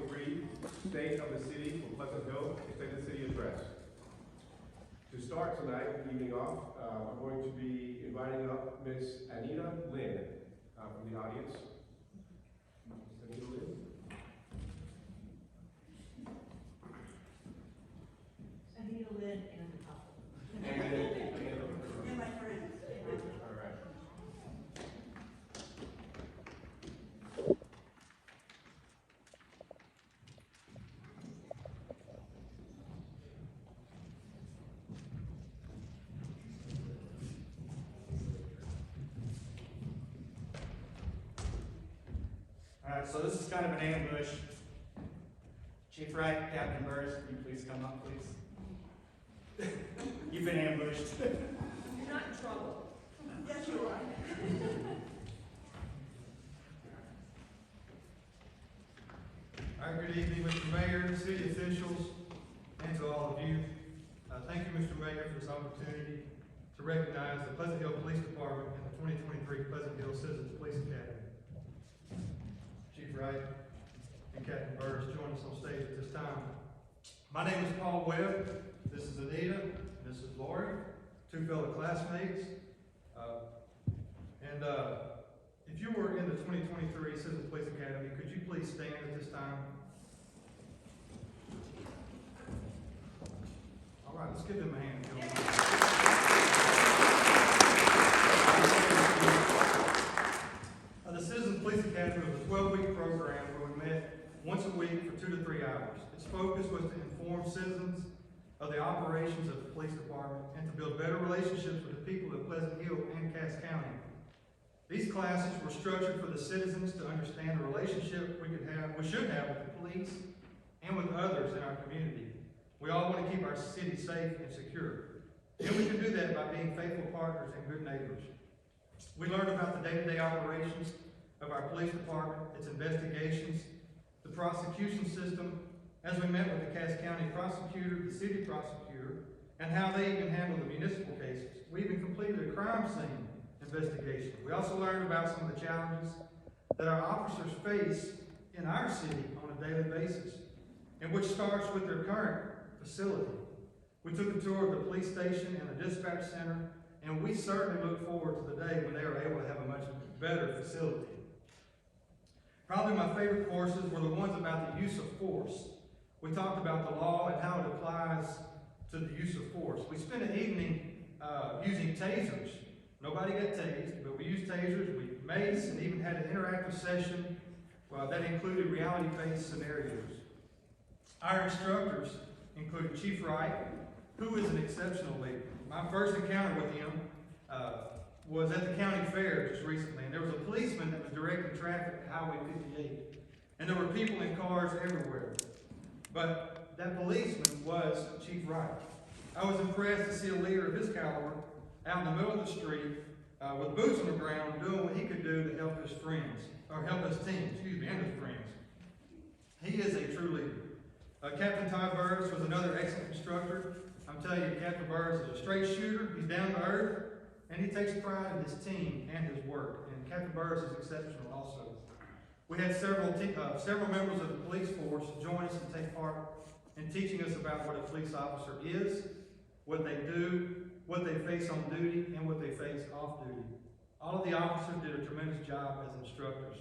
2023 State of the City for Pleasant Hill State of the City Address. To start tonight, evening off, I'm going to be inviting up Miss Anita Lynn from the audience. Miss Anita Lynn. Anita Lynn and the couple. And my friends. all right. Alright, so this is kind of an ambush. Chief Wright, Captain Burris, can you please come up, please? You've been ambushed. You're not in trouble. Yes, you are. All right, good evening, Mr. Mayor, city officials, and to all of you. Thank you, Mr. Mayor, for this opportunity to recognize the Pleasant Hill Police Department and the 2023 Pleasant Hill Citizens Police Academy. Chief Wright and Captain Burris join us on stage at this time. My name is Paul Webb. This is Anita. This is Lori, two fellow classmates. If you were in the 2023 Citizens Police Academy, could you please stand at this time? All right, let's give them a hand. The Citizens Police Academy was a 12-week program where we met once a week for 2 to 3 hours. Its focus was to inform citizens of the operations of the police department and to build better relationships with the people of Pleasant Hill and Cass County. These classes were structured for the citizens to understand the relationship we should have with the police and with others in our community. We all want to keep our city safe and secure. And we can do that by being faithful partners and good neighbors. We learned about the day-to-day operations of our police department, its investigations, the prosecution system, as we met with the Cass County prosecutor, the city prosecutor, and how they even handle the municipal cases. We even completed a crime scene investigation. We also learned about some of the challenges that our officers face in our city on a daily basis, and which starts with their current facility. We took a tour of the police station and the dispatch center, and we certainly look forward to the day when they are able to have a much better facility. Probably my favorite courses were the ones about the use of force. We talked about the law and how it applies to the use of force. We spent an evening using tasers. Nobody got tased, but we used tasers, we maced, and even had an interactive session that included reality-based scenarios. Our instructors included Chief Wright, who is an exceptional leader. My first encounter with him was at the county fair just recently, and there was a policeman that was directing traffic at Highway 58, and there were people in cars everywhere. But that policeman was Chief Wright. I was impressed to see a leader of his caliber out in the middle of the street with boots on the ground doing what he could do to help his friends, or help his team, and his friends. He is a true leader. Captain Ty Burris was another excellent instructor. I'm telling you, Captain Burris is a straight shooter, he's down to earth, and he takes pride in his team and his work. And Captain Burris is exceptional also. We had several members of the police force join us and take part in teaching us about what a police officer is, what they do, what they face on duty, and what they face off duty. All of the officers did a tremendous job as instructors.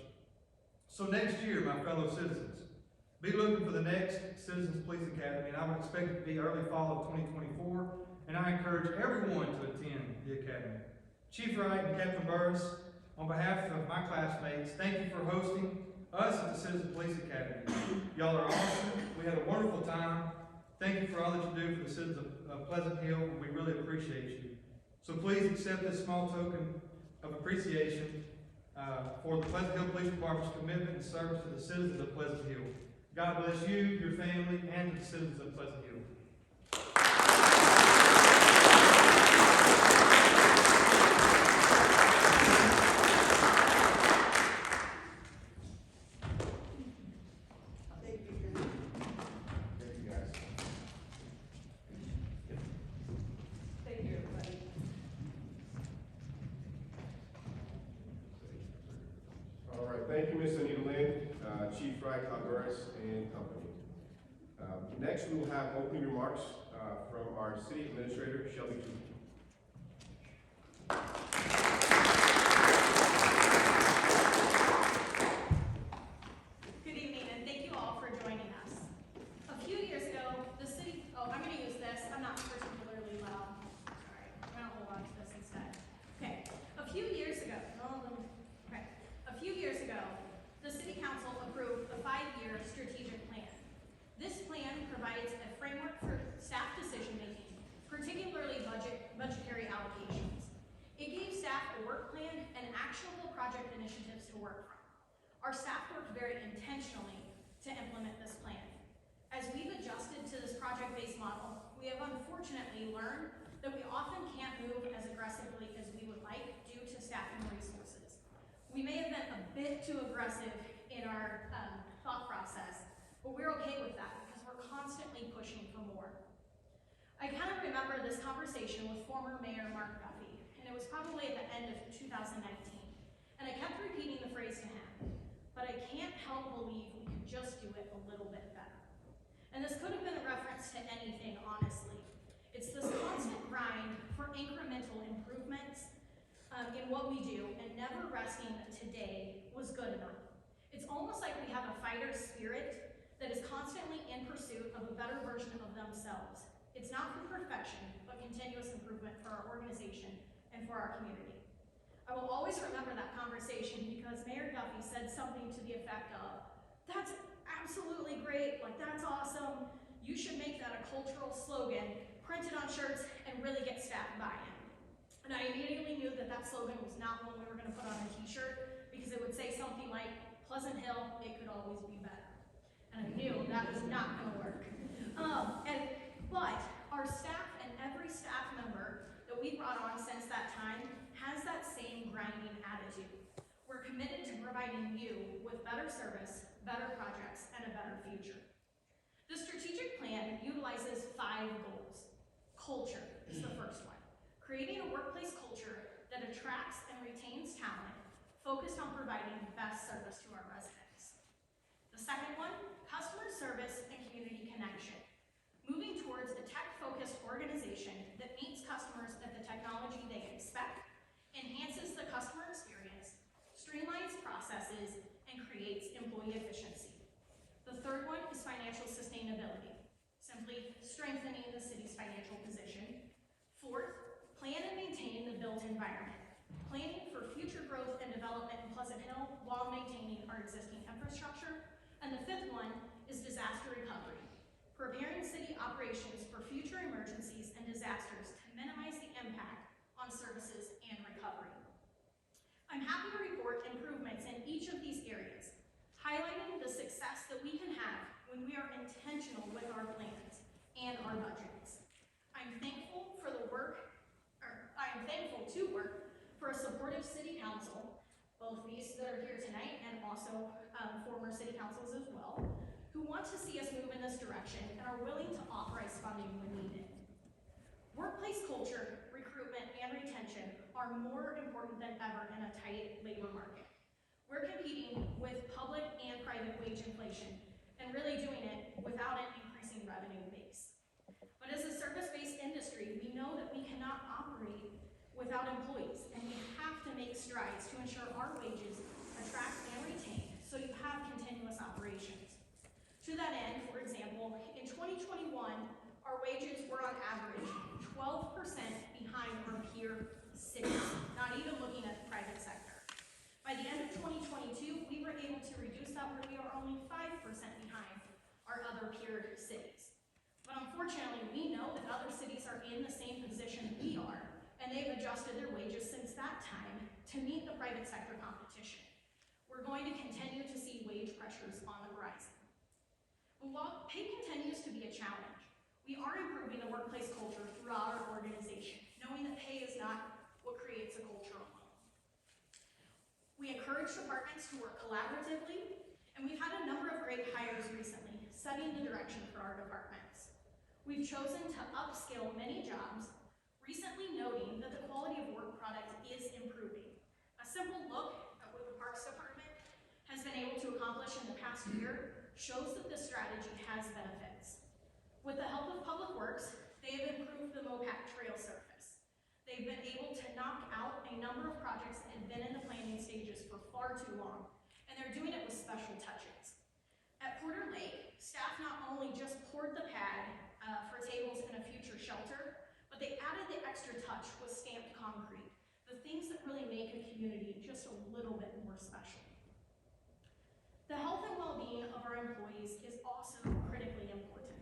So next year, my fellow citizens, be looking for the next Citizens Police Academy, and I would expect it to be early fall of 2024, and I encourage everyone to attend the Academy. Chief Wright and Captain Burris, on behalf of my classmates, thank you for hosting us at the Citizens Police Academy. Y'all are awesome. We had a wonderful time. Thank you for all that you do for the citizens of Pleasant Hill, and we really appreciate you. So please accept this small token of appreciation for the Pleasant Hill Police Department's commitment and service to the citizens of Pleasant Hill. God bless you, your family, and the citizens of Pleasant Hill. Thank you, Miss Anita Lynn. Chief Ray Calderas and company. Next, we will have opening remarks from our city administrator, Shelby Chu. Good evening, and thank you all for joining us. A few years ago, the city, I'm going to use this. I'm not particularly loud. Sorry, I'm going to hold on to this instead. Okay, a few years ago, the city council approved a 5-year strategic plan. This plan provides a framework for staff decision-making, particularly budgetary allocations. It gave staff a work plan and actionable project initiatives to work from. Our staff worked very intentionally to implement this plan. As we've adjusted to this project-based model, we have unfortunately learned that we often can't move as aggressively as we would like due to staffing resources. We may have been a bit too aggressive in our thought process, but we're okay with that because we're constantly pushing for more. I kind of remember this conversation with former Mayor Mark Duffy, and it was probably at the end of 2019. And I kept repeating the phrase to him, but I can't help believe we could just do it a little bit better. And this could have been a reference to anything, honestly. It's this constant grind for incremental improvements in what we do, and never resting that today was good enough. It's almost like we have a fighter spirit that is constantly in pursuit of a better version of themselves. It's not for perfection, but continuous improvement for our organization and for our community. I will always remember that conversation because Mayor Duffy said something to the effect of, "That's absolutely great, like that's awesome. You should make that a cultural slogan, print it on shirts, and really get staff buy-in." And I immediately knew that that slogan was not one we were going to put on a t-shirt because it would say something like, "Pleasant Hill, it could always be better." And I knew that was not going to work. But our staff and every staff member that we brought on since that time has that same grinding attitude. We're committed to providing you with better service, better projects, and a better future. The strategic plan utilizes 5 goals. Culture is the first one. Creating a workplace culture that attracts and retains talent, focused on providing the best service to our residents. The second one, customer service and community connection. Moving towards a tech-focused organization that meets customers at the technology they expect, enhances the customer experience, streamlines processes, and creates employee efficiency. The third one is financial sustainability, simply strengthening the city's financial position. Fourth, plan and maintain the built environment, planning for future growth and development in Pleasant Hill while maintaining our existing infrastructure. And the fifth one is disaster recovery, preparing city operations for future emergencies and disasters to minimize the impact on services and recovery. I'm happy to report improvements in each of these areas, highlighting the success that we can have when we are intentional with our plans and our budgets. I'm thankful to work for a supportive city council, both these that are here tonight and also former city councils as well, who want to see us move in this direction and are willing to authorize funding when needed. Workplace culture, recruitment, and retention are more important than ever in a tight labor market. We're competing with public and private wage inflation and really doing it without an increasing revenue base. But as a service-based industry, we know that we cannot operate without employees, and we have to make strides to ensure our wages attract and retain so you have continuous operations. To that end, for example, in 2021, our wages were on average 12% behind our peer cities, not even looking at the private sector. By the end of 2022, we were able to reduce that where we are only 5% behind our other peer cities. But unfortunately, we know that other cities are in the same position we are, and they've adjusted their wages since that time to meet the private sector competition. We're going to continue to see wage pressures on the horizon. But while pay continues to be a challenge, we are improving the workplace culture throughout our organization, knowing that pay is not what creates a culture alone. We encourage departments to work collaboratively, and we've had a number of great hires recently, setting the direction for our departments. We've chosen to upskill many jobs, recently noting that the quality of work product is improving. A simple look at what the Parks Department has been able to accomplish in the past year shows that this strategy has benefits. With the help of Public Works, they have improved the Mopac trail surface. They've been able to knock out a number of projects that had been in the planning stages for far too long, and they're doing it with special touches. At Porter Lake, staff not only just poured the pad for tables in a future shelter, but they added the extra touch with stamped concrete, the things that really make a community just a little bit more special. The health and well-being of our employees is also critically important.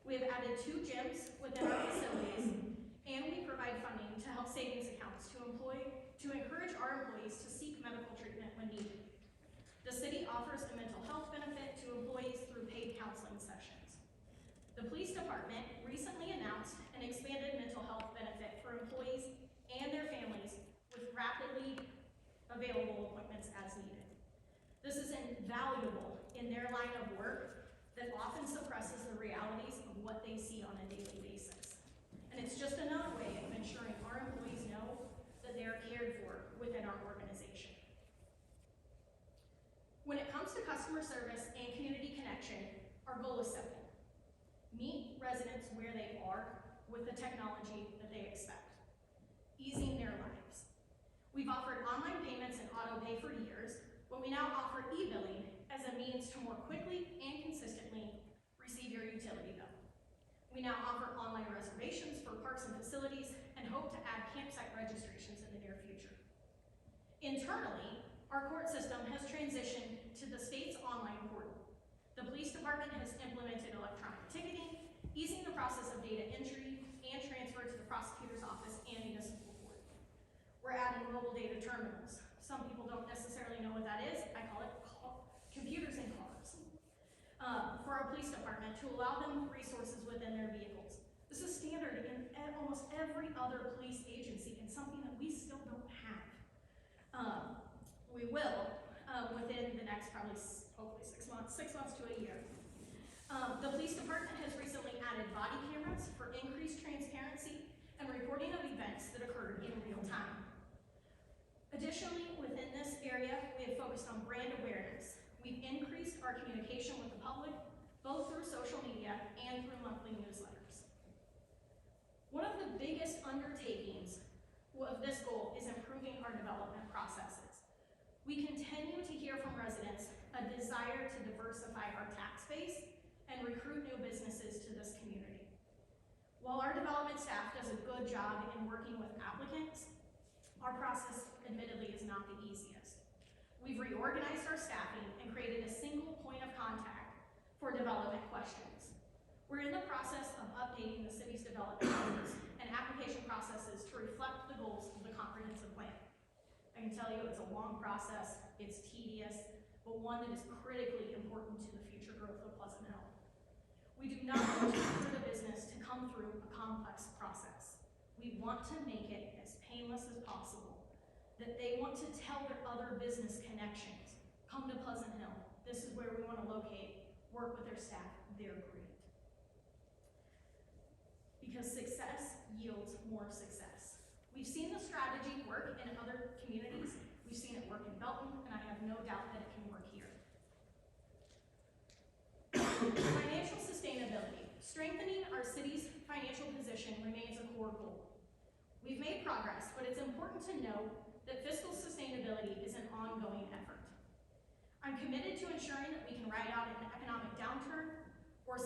We have added 2 gyms within our facilities, and we provide funding to help savings accounts to encourage our employees to seek medical treatment when needed. The city offers a mental health benefit to employees through paid counseling sessions. The police department recently announced an expanded mental health benefit for employees and their families with rapidly available appointments as needed. This is invaluable in their line of work that often suppresses the realities of what they see on a daily basis. And it's just another way of ensuring our employees know that they are cared for within our organization. When it comes to customer service and community connection, our goal is simple. Meet residents where they are with the technology that they expect, easing their lives. We've offered online payments and auto pay for years, but we now offer e-billing as a means to more quickly and consistently receive your utility bill. We now offer online reservations for parks and facilities and hope to add campsite registrations in the near future. Internally, our court system has transitioned to the state's online portal. The police department has implemented electronic ticketing, easing the process of data entry and transfer to the prosecutor's office and municipal court. We're adding mobile data terminals. Some people don't necessarily know what that is. I call it computers in cars for our police department to allow them resources within their vehicles. This is standard in almost every other police agency and something that we still don't have. We will within the next probably hopefully 6 months to a year. The police department has recently added body cameras for increased transparency and reporting of events that occurred in real time. Additionally, within this area, we have focused on brand awareness. We've increased our communication with the public, both through social media and through monthly newsletters. One of the biggest undertakings of this goal is improving our development processes. We continue to hear from residents a desire to diversify our tax base and recruit new businesses to this community. While our development staff does a good job in working with applicants, our process admittedly is not the easiest. We've reorganized our staffing and created a single point of contact for development questions. We're in the process of updating the city's development goals and application processes to reflect the goals of the comprehensive plan. I can tell you it's a long process, it's tedious, but one that is critically important to the future growth of Pleasant Hill. We do not want the business to come through a complex process. We want to make it as painless as possible, that they want to tell their other business connections, come to Pleasant Hill, this is where we want to locate, work with their staff, they're great. Because success yields more success. We've seen the strategy work in other communities, we've seen it work in Belton, and I have no doubt that it can work here. Financial sustainability. Strengthening our city's financial position remains a core goal. We've made progress, but it's important to note that fiscal sustainability is an ongoing effort. I'm committed to ensuring that we can ride out an economic downturn or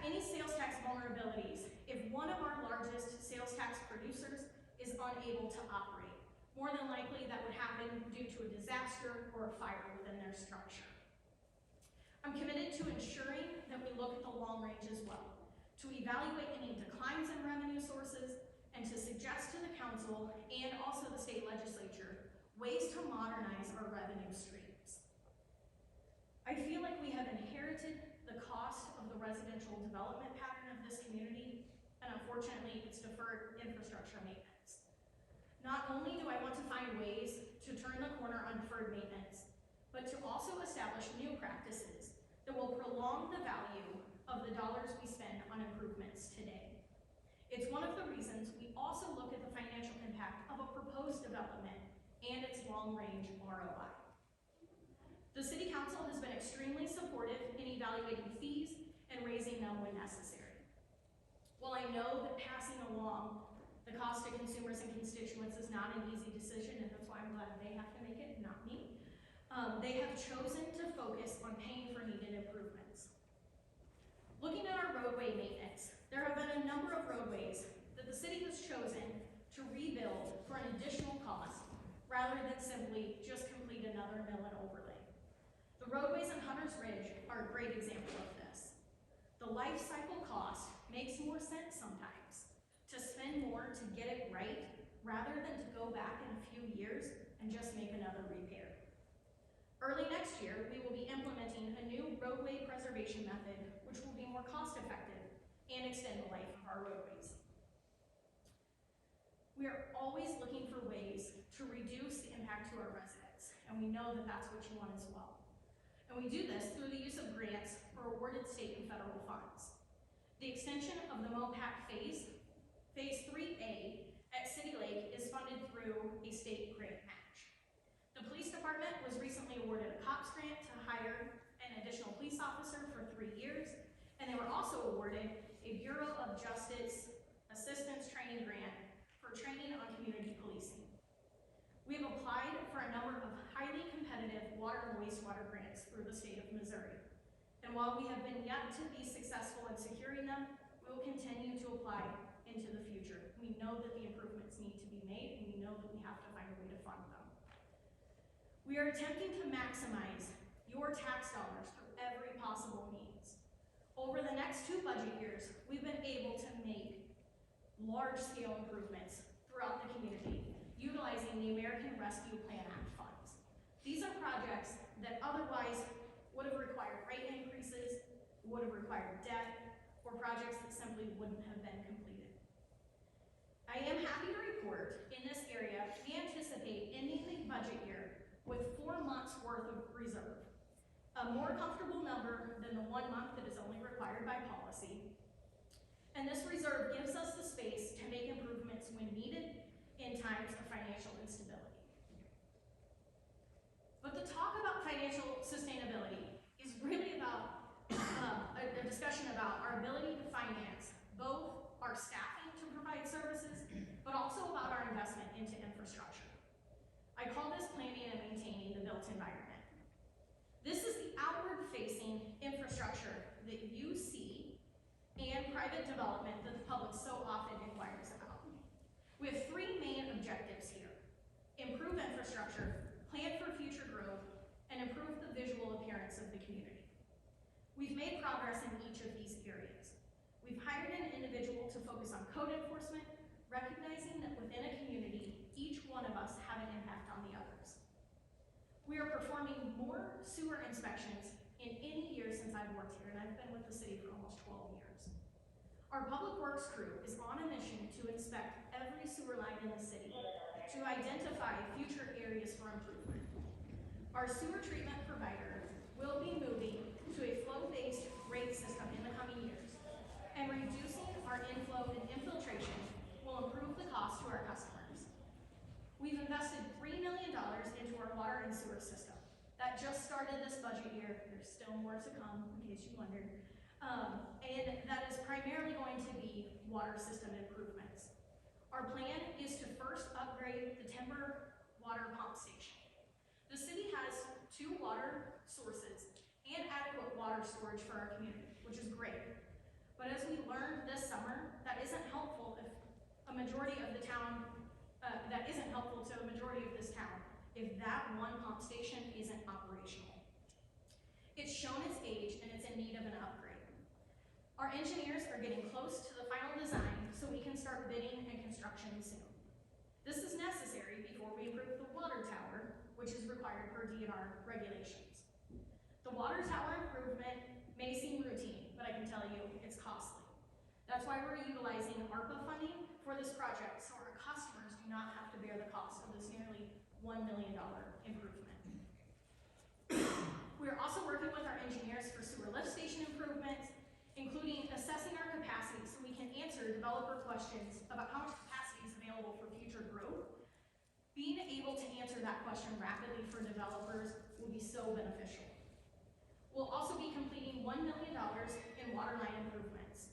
any sales tax vulnerabilities if one of our largest sales tax producers is unable to operate. More than likely that would happen due to a disaster or a fire within their structure. I'm committed to ensuring that we look at the long range as well, to evaluate any declines in revenue sources, and to suggest to the council and also the state legislature ways to modernize our revenue streams. I feel like we have inherited the cost of the residential development pattern of this community, and unfortunately it's deferred infrastructure maintenance. Not only do I want to find ways to turn the corner on deferred maintenance, but to also establish new practices that will prolong the value of the dollars we spend on improvements today. It's one of the reasons we also look at the financial impact of a proposed development and its long-range ROI. The City Council has been extremely supportive in evaluating fees and raising them when necessary. While I know that passing along the cost to consumers and constituents is not an easy decision, and that's why I'm glad they have to make it, not me, they have chosen to focus on paying for needed improvements. Looking at our roadway maintenance, there have been a number of roadways that the city has chosen to rebuild for an additional cost rather than simply just complete another mill and overlay. The roadways in Hunter's Ridge are a great example of this. The life cycle cost makes more sense sometimes to spend more to get it right rather than to go back in a few years and just make another repair. Early next year, we will be implementing a new roadway preservation method, which will be more cost-effective and extend the life of our roadways. We are always looking for ways to reduce the impact to our residents, and we know that that's what you want as well. And we do this through the use of grants or awarded state and federal funds. The extension of the MOPAC Phase 3A at City Lake is funded through a state grant match. The police department was recently awarded a COPS grant to hire an additional police officer for 3 years, and they were also awarded a Bureau of Justice Assistance Training Grant for training on community policing. We have applied for a number of highly competitive water and wastewater grants through the state of Missouri. And while we have been yet to be successful in securing them, we will continue to apply into the future. We know that the improvements need to be made, and we know that we have to find a way to fund them. We are attempting to maximize your tax dollars through every possible means. Over the next 2 budget years, we've been able to make large-scale improvements throughout the community, utilizing the American Rescue Plan Act funds. These are projects that otherwise would have required rate increases, would have required debt, or projects that simply wouldn't have been completed. I am happy to report in this area, we anticipate ending the budget year with 4 months worth of reserve, a more comfortable number than the 1 month that is only required by policy. And this reserve gives us the space to make improvements when needed in times of financial instability. But the talk about financial sustainability is really about a discussion about our ability to finance both our staffing to provide services, but also about our investment into infrastructure. I call this planning and maintaining the built environment. This is the outward-facing infrastructure that you see and private development that the public so often inquires about. We have 3 main objectives here: improve infrastructure, plan for future growth, and improve the visual appearance of the community. We've made progress in each of these areas. We've hired an individual to focus on code enforcement, recognizing that within a community, each one of us have an impact on the others. We are performing more sewer inspections in any year since I've worked here, and I've been with the city for almost 12 years. Our public works crew is on a mission to inspect every sewer line in the city to identify future areas for improvement. Our sewer treatment provider will be moving to a flow-based rate system in the coming years, and reducing our inflow and infiltration will improve the cost to our customers. We've invested $3 million into our water and sewer system. That just started this budget year. There's still more to come, in case you wondered. And that is primarily going to be water system improvements. Our plan is to first upgrade the Timber water pump station. The city has 2 water sources and adequate water storage for our community, which is great. But as we learned this summer, that isn't helpful if a majority of the town, that isn't helpful to a majority of this town if that one pump station isn't operational. It's shown its age and it's in need of an upgrade. Our engineers are getting close to the final design so we can start bidding and construction soon. This is necessary before we improve the water tower, which is required per DNR regulations. The water tower improvement may seem routine, but I can tell you it's costly. That's why we're utilizing ARPA funding for this project, so our customers do not have to bear the cost of this nearly $1 million improvement. We are also working with our engineers for sewer lift station improvements, including assessing our capacity so we can answer developer questions about how much capacity is available for future growth. Being able to answer that question rapidly for developers will be so beneficial. We'll also be completing $1 million in water line improvements.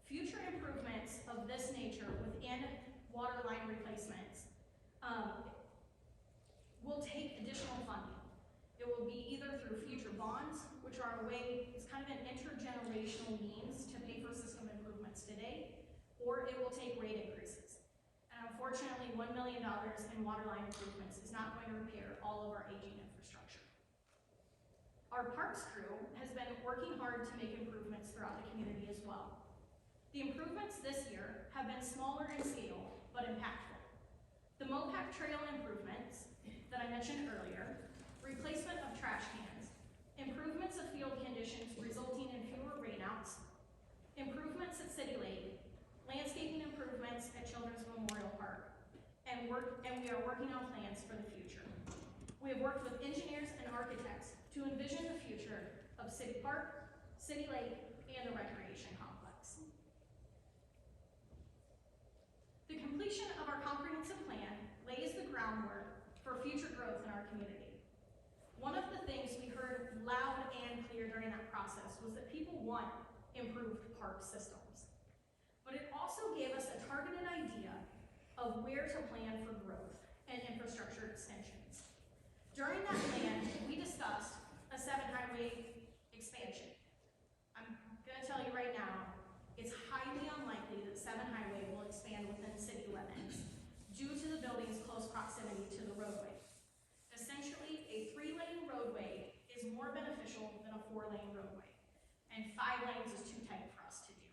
Future improvements of this nature within water line replacements will take additional funding. It will be either through future bonds, which are a way, it's kind of an intergenerational means to pay for system improvements today, or it will take rate increases. And unfortunately, $1 million in water line improvements is not going to repair all of our aging infrastructure. Our parks crew has been working hard to make improvements throughout the community as well. The improvements this year have been smaller in scale, but impactful. The Mopac Trail improvements that I mentioned earlier, replacement of trash cans, improvements of field conditions resulting in fewer rainouts, improvements at City Lake, landscaping improvements at Children's Memorial Park, and we are working on plans for the future. We have worked with engineers and architects to envision the future of City Park, City Lake, and the recreation complex. The completion of our comprehensive plan lays the groundwork for future growth in our community. One of the things we heard loud and clear during that process was that people want improved park systems. But it also gave us a targeted idea of where to plan for growth and infrastructure extensions. During that plan, we discussed a 7-highway expansion. I'm gonna tell you right now, it's highly unlikely that 7-highway will expand within city limits due to the building's close proximity to the roadway. Essentially, a 3-lane roadway is more beneficial than a 4-lane roadway, and 5 lanes is too tight for us to do.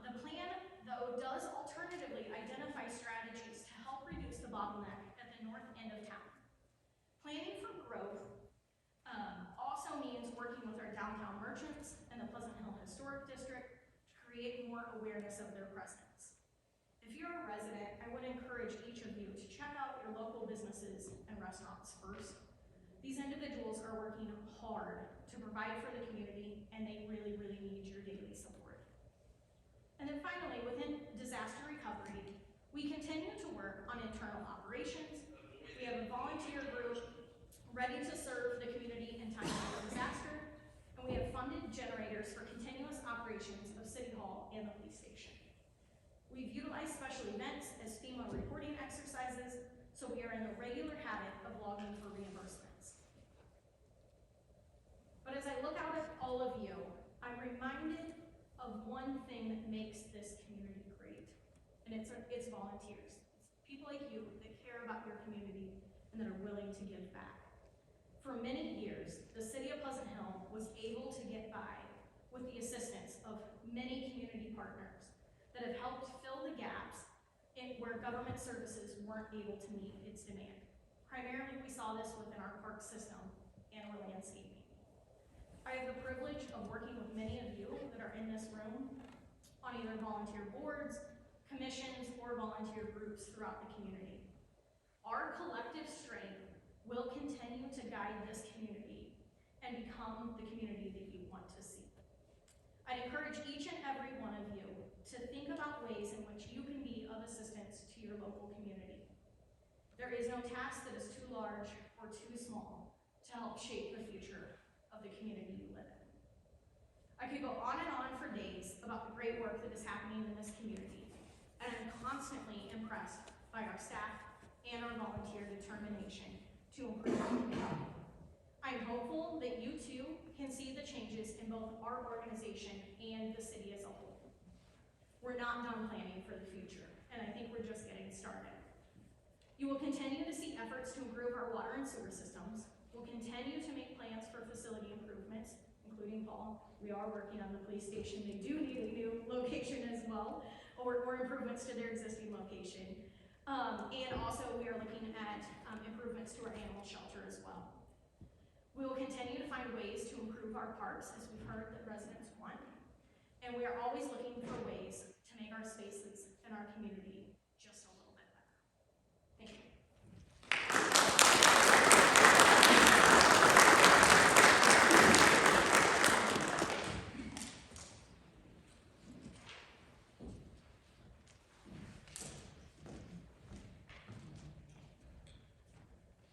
The plan, though, does alternatively identify strategies to help reduce the bottleneck at the north end of town. Planning for growth also means working with our downtown merchants and the Pleasant Hill Historic District to create more awareness of their presence. If you're a resident, I would encourage each of you to check out your local businesses and restaurants first. These individuals are working hard to provide for the community, and they really, really need your daily support. And then finally, within disaster recovery, we continue to work on internal operations. We have a volunteer group ready to serve the community in times of disaster, and we have funded generators for continuous operations of City Hall and the police station. We've utilized special events as FEMA reporting exercises, so we are in the regular habit of logging for reimbursements. But as I look out at all of you, I'm reminded of one thing that makes this community great, and it's volunteers. It's people like you that care about your community and that are willing to give back. For many years, the city of Pleasant Hill was able to get by with the assistance of many community partners that have helped fill the gaps in where government services weren't able to meet its demand. Primarily, we saw this within our park system and our landscaping. I have the privilege of working with many of you that are in this room on either volunteer boards, commissions, or volunteer groups throughout the community. Our collective strength will continue to guide this community and become the community that you want to see. I'd encourage each and every one of you to think about ways in which you can be of assistance to your local community. There is no task that is too large or too small to help shape the future of the community you live in. I could go on and on for days about the great work that is happening in this community, and I'm constantly impressed by our staff and our volunteer determination to improve our community. I'm hopeful that you too can see the changes in both our organization and the city as a whole. We're not done planning for the future, and I think we're just getting started. You will continue to see efforts to improve our water and sewer systems. We'll continue to make plans for facility improvements, including Paul. We are working on the police station. They do need a new location as well, or improvements to their existing location. And also we are looking at improvements to our animal shelter as well. We will continue to find ways to improve our parks, as we've heard that residents want. And we are always looking for ways to make our spaces and our community just a little bit better. Thank you.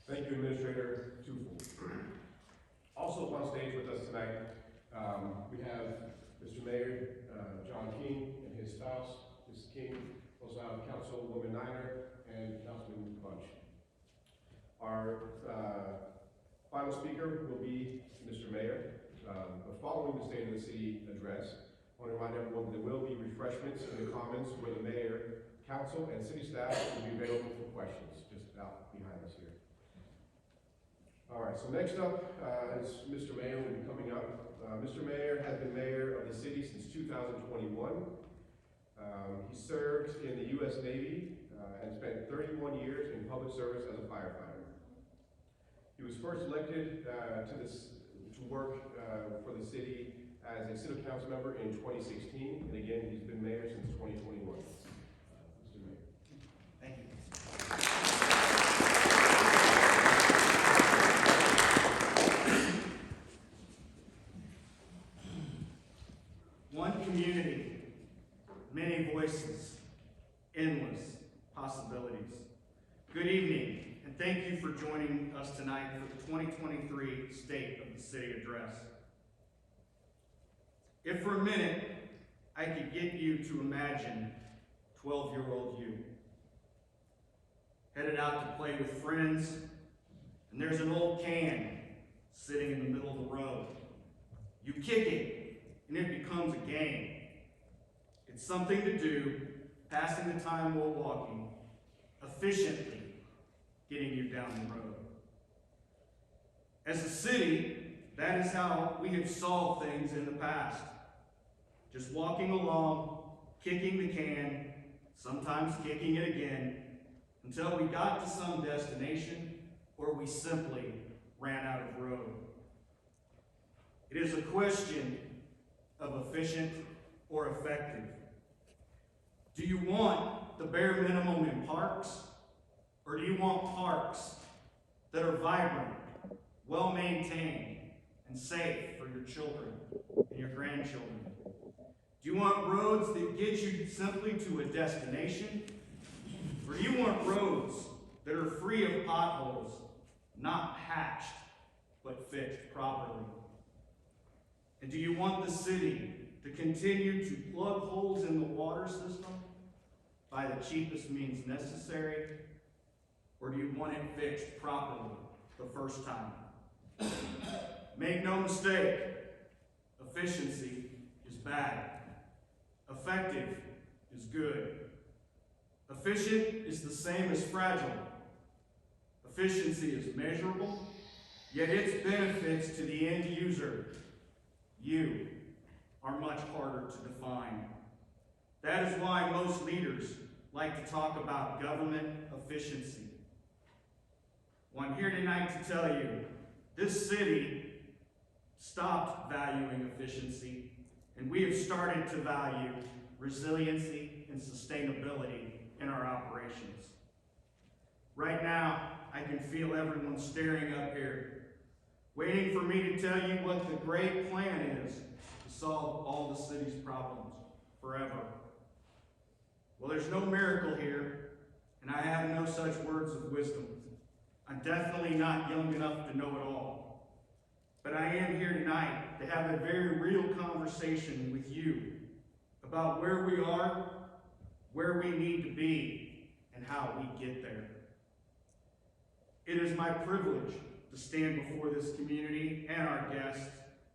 Thank you, Administrator Tufel. Mr. Mayor, John King and his spouse, Mrs. King, also have Councilwoman Niner and Councilman Bunch. Our final speaker will be Mr. Mayor. Following the State of the City address, I want to remind everyone that there will be refreshments in the commons where the mayor, council, and city staff will be available for questions, just out behind us here. All right, so next up is Mr. Mayor will be coming up. Mr. Mayor has been mayor of the city since 2021. He served in the U.S. Navy and spent 31 years in public service as a firefighter. He was first elected to work for the city as a city council member in 2016, and again, he's been mayor since 2021. Mr. Mayor. Thank you. One community, many voices, endless possibilities. Good evening, and thank you for joining us tonight for the 2023 State of the City Address. If for a minute I could get you to imagine 12-year-old you, headed out to play with friends, and there's an old can sitting in the middle of the road. You kick it, and it becomes a game. It's something to do, passing the time while walking, efficiently getting you down the road. As a city, that is how we have solved things in the past. Just walking along, kicking the can, sometimes kicking it again, until we got to some destination or we simply ran out of road. It is a question of efficient or effective. Do you want the bare minimum in parks, or do you want parks that are vibrant, well-maintained, and safe for your children and your grandchildren? Do you want roads that get you simply to a destination? Or do you want roads that are free of potholes, not patched, but fixed properly? And do you want the city to continue to plug holes in the water system by the cheapest means necessary? Or do you want it fixed properly the first time? Make no mistake, efficiency is bad. Effective is good. Efficient is the same as fragile. Efficiency is measurable, yet its benefits to the end user, you, are much harder to define. That is why most leaders like to talk about government efficiency. Well, I'm here tonight to tell you, this city stopped valuing efficiency, and we have started to value resiliency and sustainability in our operations. Right now, I can feel everyone staring up here, waiting for me to tell you what the great plan is to solve all the city's problems forever. Well, there's no miracle here, and I have no such words of wisdom. I'm definitely not young enough to know it all. But I am here tonight to have a very real conversation with you about where we are, where we need to be, and how we get there. It is my privilege to stand before this community and our guests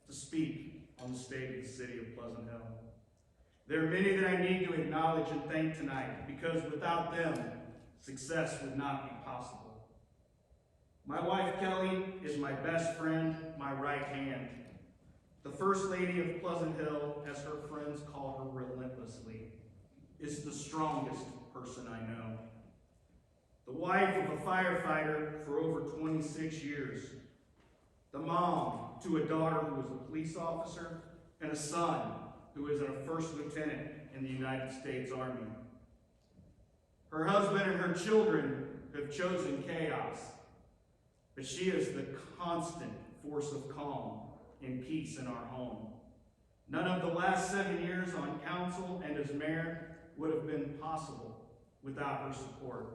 to speak on the state of the city of Pleasant Hill. There are many that I need to acknowledge and thank tonight, because without them, success would not be possible. My wife, Kelly, is my best friend, my right hand. The First Lady of Pleasant Hill, as her friends call her relentlessly, is the strongest person I know. The wife of a firefighter for over 26 years. The mom to a daughter who is a police officer and a son who is a first lieutenant in the United States Army. Her husband and her children have chosen chaos, but she is the constant force of calm and peace in our home. None of the last 7 years on council and as mayor would have been possible without her support.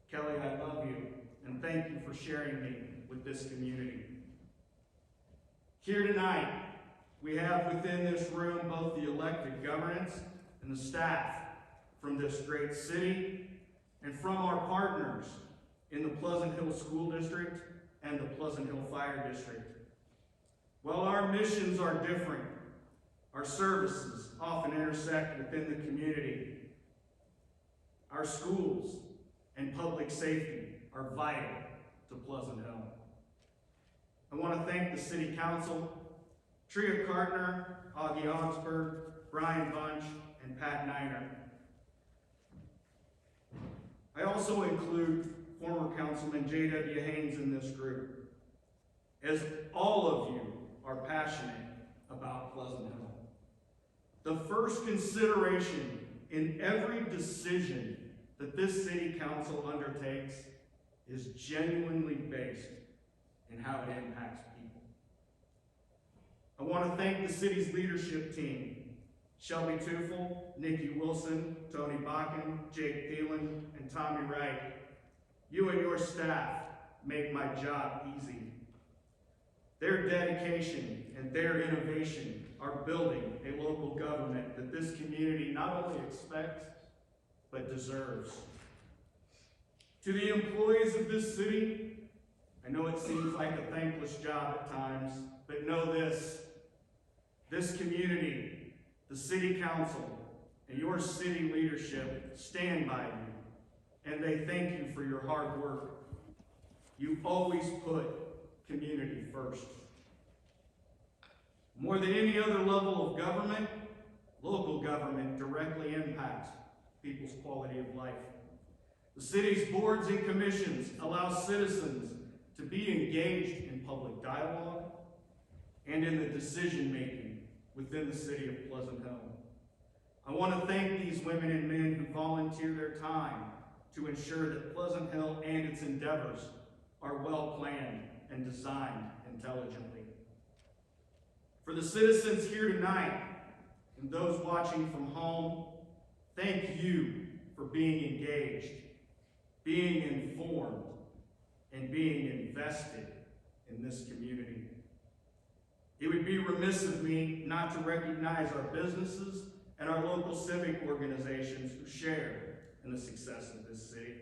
Kelly, I love you, and thank you for sharing me with this community. Here tonight, We have within this room both the elected governance and the staff from this great city and from our partners in the Pleasant Hill School District and the Pleasant Hill Fire District. While our missions are different, our services often intersect within the community. Our schools and public safety are vital to Pleasant Hill. I want to thank the City Council, Tria Cartner, Augie Augsburg, Brian Bunch, and Pat Niner. I also include former Councilman J.W. Haynes in this group, as all of you are passionate about Pleasant Hill. The first consideration in every decision that this City Council undertakes is genuinely based in how it impacts people. I want to thank the city's leadership team, Shelby Tufel, Nikki Wilson, Tony Bakken, Jake Thielen, and Tommy Wright. You and your staff make my job easy. Their dedication and their innovation are building a local government that this community not only expects, but deserves. To the employees of this city, I know it seems like a thankless job at times, but know this community, the City Council, and your city leadership stand by you, and they thank you for your hard work. You always put community first. More than any other level of government, local government directly impacts people's quality of life. The city's boards and commissions allow citizens to be engaged in public dialogue and in the decision-making within the city of Pleasant Hill. I want to thank these women and men who volunteer their time to ensure that Pleasant Hill and its endeavors are well planned and designed intelligently. For the citizens here tonight and those watching from home, thank you for being engaged, being informed, and being invested in this community. It would be remiss of me not to recognize our businesses and our local civic organizations who share in the success of this city.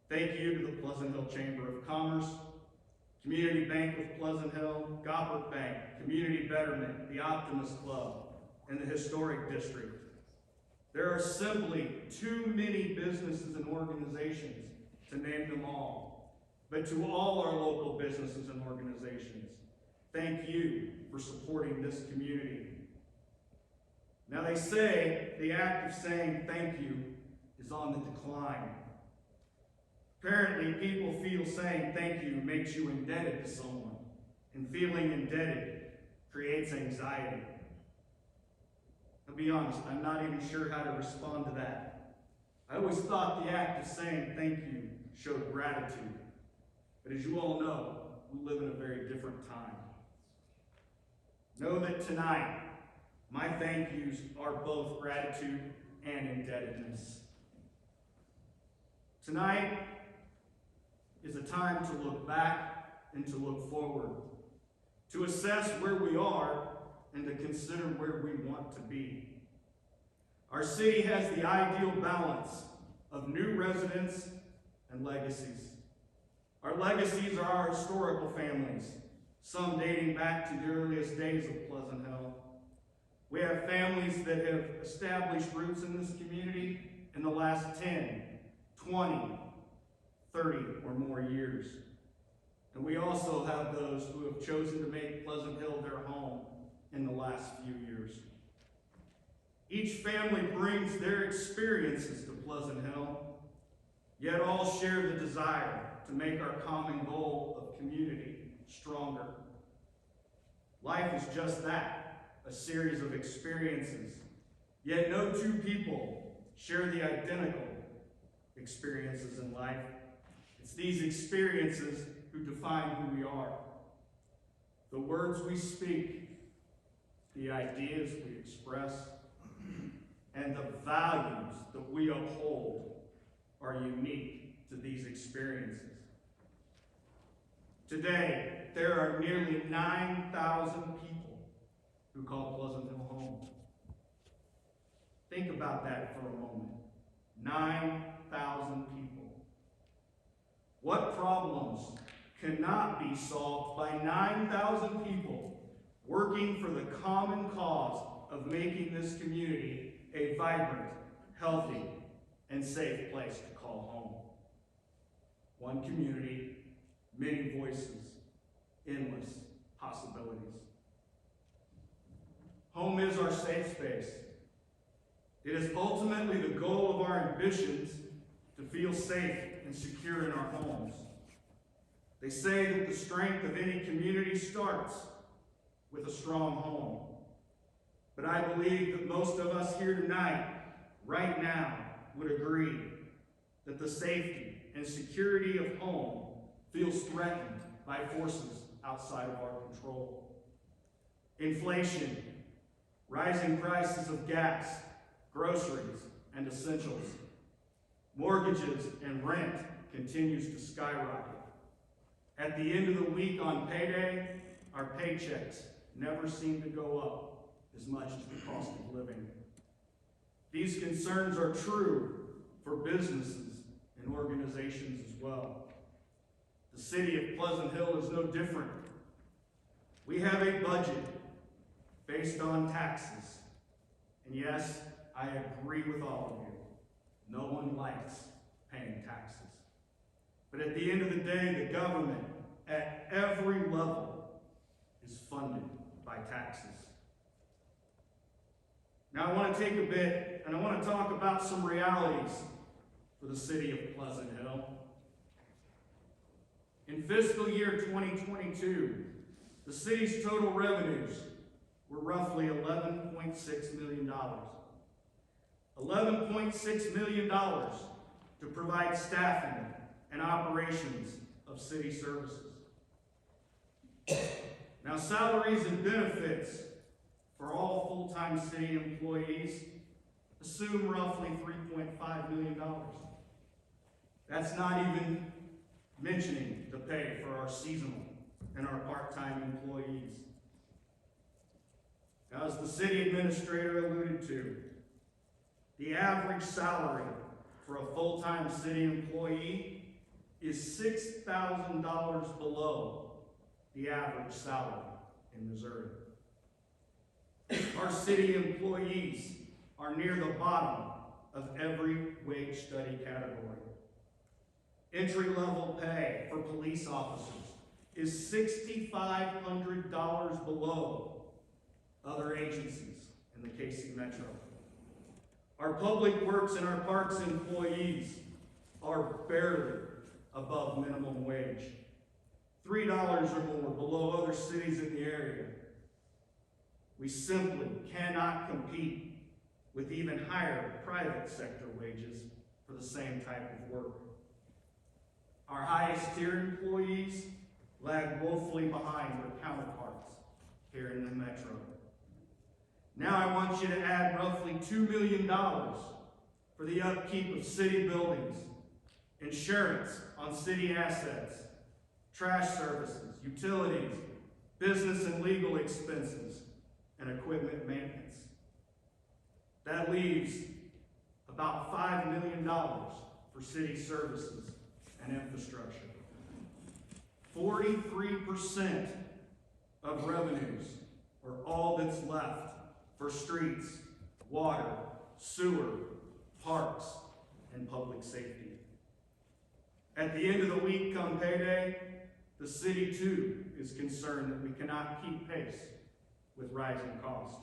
Thank you to the Pleasant Hill Chamber of Commerce, Community Bank of Pleasant Hill, Goppert Bank, Community Betterment, the Optimist Club, and the Historic District. There are simply too many businesses and organizations to name them all. But to all our local businesses and organizations, thank you for supporting this community. Now they say the act of saying thank you is on the decline. Apparently, people feel saying thank you makes you indebted to someone, and feeling indebted creates anxiety. I'll be honest, I'm not even sure how to respond to that. I always thought the act of saying thank you showed gratitude. But as you all know, we live in a very different time. Know that tonight, my thank yous are both gratitude and indebtedness. Tonight is a time to look back and to look forward, to assess where we are and to consider where we want to be. Our city has the ideal balance of new residents and legacies. Our legacies are our historical families, some dating back to the earliest days of Pleasant Hill. We have families that have established roots in this community in the last 10, 20, 30 or more years. And we also have those who have chosen to make Pleasant Hill their home in the last few years. Each family brings their experiences to Pleasant Hill, yet all share the desire to make our common goal of community stronger. Life is just that, a series of experiences, yet no two people share the identical experiences in life. It's these experiences who define who we are. The words we speak, the ideas we express, and the values that we uphold are unique to these experiences. Today, there are nearly 9,000 people who call Pleasant Hill home. Think about that for a moment. 9,000 people. What problems cannot be solved by 9,000 people working for the common cause of making this community a vibrant, healthy, and safe place to call home? One community, many voices, endless possibilities. Home is our safe space. It is ultimately the goal of our ambitions to feel safe and secure in our homes. They say that the strength of any community starts with a strong home. But I believe that most of us here tonight, right now, would agree that the safety and security of home feels threatened by forces outside of our control. Inflation, rising prices of gas, groceries, and essentials, mortgages and rent continues to skyrocket. At the end of the week on payday, our paychecks never seem to go up as much as the cost of living. These concerns are true for businesses and organizations as well. The city of Pleasant Hill is no different. We have a budget based on taxes. And yes, I agree with all of you. No one likes paying taxes. But at the end of the day, the government at every level is funded by taxes. Now I want to take a bit and I want to talk about some realities for the city of Pleasant Hill. In fiscal year 2022, the city's total revenues were roughly $11.6 million. $11.6 million to provide staffing and operations of city services. Now, salaries and benefits for all full-time city employees assume roughly $3.5 million. That's not even mentioning the pay for our seasonal and our part-time employees. Now, as the city administrator alluded to, the average salary for a full-time city employee is $6,000 below the average salary in Missouri. Our city employees are near the bottom of every wage study category. Entry-level pay for police officers is $6,500 below other agencies in the KC Metro. Our public works and our parks employees are barely above minimum wage, $3 or more below other cities in the area. We simply cannot compete with even higher private sector wages for the same type of work. Our highest tier employees lag woefully behind their counterparts here in the Metro. Now I want you to add roughly $2 million for the upkeep of city buildings, insurance on city assets, trash services, utilities, business and legal expenses, and equipment maintenance. That leaves about $5 million for city services and infrastructure. 43% of revenues are all that's left for streets, water, sewer, parks, and public safety. At the end of the week come payday, the city too is concerned that we cannot keep pace with rising costs.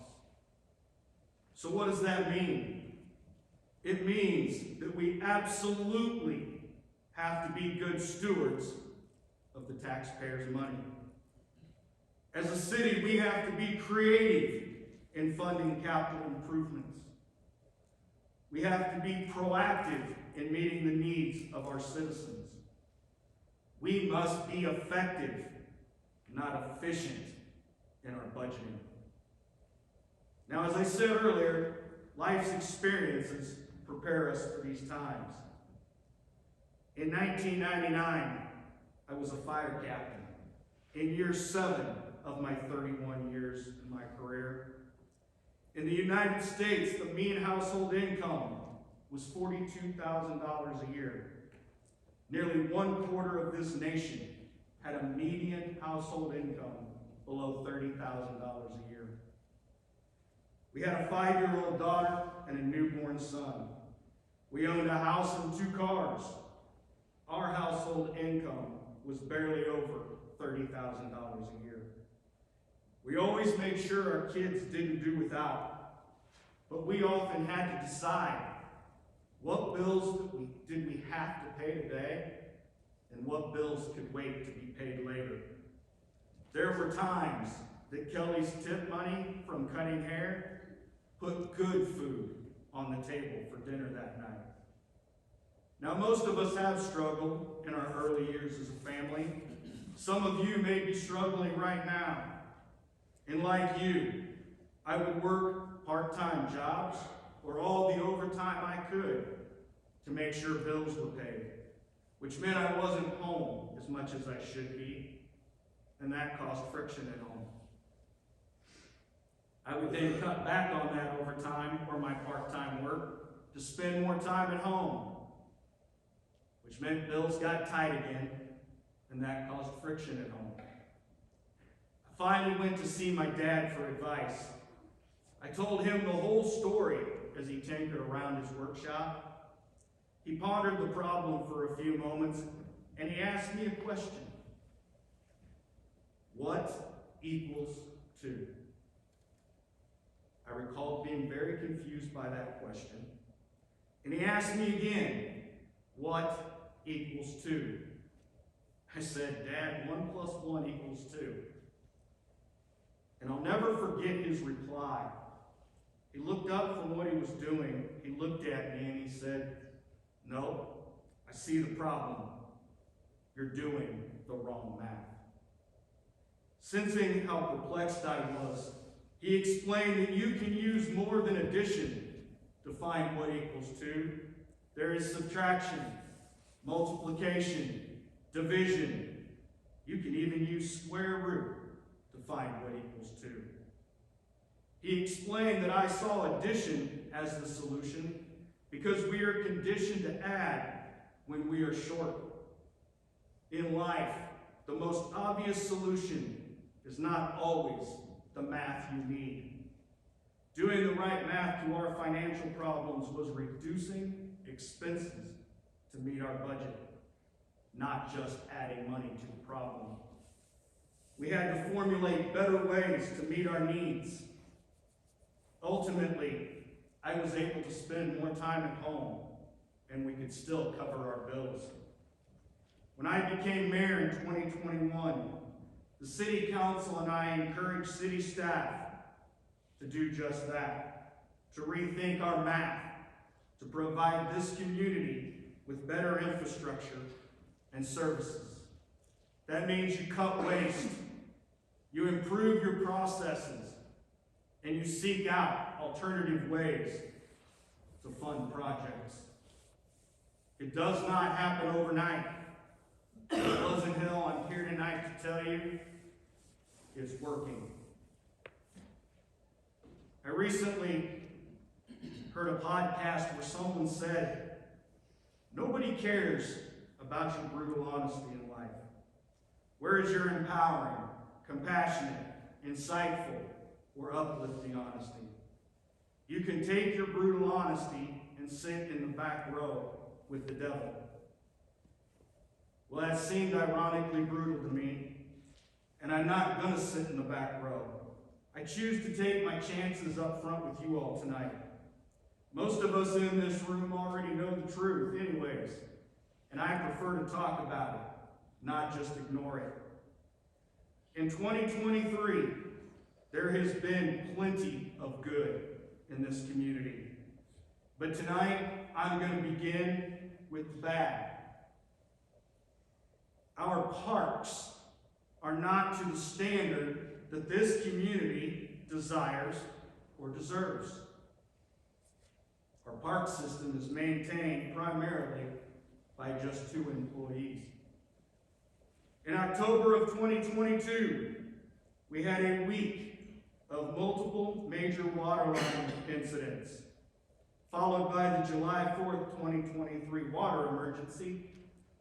So what does that mean? It means that we absolutely have to be good stewards of the taxpayers' money. As a city, we have to be creative in funding capital improvements. We have to be proactive in meeting the needs of our citizens. We must be effective, not efficient, in our budgeting. Now, as I said earlier, life's experiences prepare us for these times. In 1999, I was a fire captain. In year 7 of my 31 years in my career. In the United States, the mean household income was $42,000 a year. Nearly 1/4 of this nation had a median household income below $30,000 a year. We had a 5-year-old daughter and a newborn son. We owned a house and 2 cars. Our household income was barely over $30,000 a year. We always made sure our kids didn't do without, but we often had to decide what bills did we have to pay today and what bills could wait to be paid later. There were times that Kelly's tip money from cutting hair put good food on the table for dinner that night. Now, most of us have struggled in our early years as a family. Some of you may be struggling right now. And like you, I would work part-time jobs or all the overtime I could to make sure bills were paid, which meant I wasn't home as much as I should be, and that caused friction at home. I would then cut back on that overtime or my part-time work to spend more time at home, which meant bills got tight again, and that caused friction at home. I finally went to see my dad for advice. I told him the whole story as he tinkered around his workshop. He pondered the problem for a few moments, and he asked me a question. What equals 2? I recalled being very confused by that question. And he asked me again, what equals 2? I said, Dad, 1 + 1 = 2. And I'll never forget his reply. He looked up from what he was doing. He looked at me and he said, no, I see the problem. You're doing the wrong math. Sensing how perplexed I was, he explained that you can use more than addition to find what equals 2. There is subtraction, multiplication, division. You can even use square root to find what equals 2. He explained that I saw addition as the solution because we are conditioned to add when we are short. In life, the most obvious solution is not always the math you need. Doing the right math to our financial problems was reducing expenses to meet our budget, not just adding money to the problem. We had to formulate better ways to meet our needs. Ultimately, I was able to spend more time at home, and we could still cover our bills. When I became mayor in 2021, the city council and I encouraged city staff to do just that, to rethink our math, to provide this community with better infrastructure and services. That means you cut waste, you improve your processes, and you seek out alternative ways to fund projects. It does not happen overnight. Pleasant Hill, I'm here tonight to tell you, it's working. I recently heard a podcast where someone said, nobody cares about your brutal honesty in life. Where is your empowering, compassionate, insightful, or uplifting honesty? You can take your brutal honesty and sit in the back row with the devil. Well, that seemed ironically brutal to me, and I'm not going to sit in the back row. I choose to take my chances up front with you all tonight. Most of us in this room already know the truth anyways, and I prefer to talk about it, not just ignore it. In 2023, there has been plenty of good in this community. But tonight, I'm going to begin with the bad. Our parks are not to the standard that this community desires or deserves. Our park system is maintained primarily by just 2 employees. In October of 2022, We had a week of multiple major water line incidents, followed by the July 4th, 2023 water emergency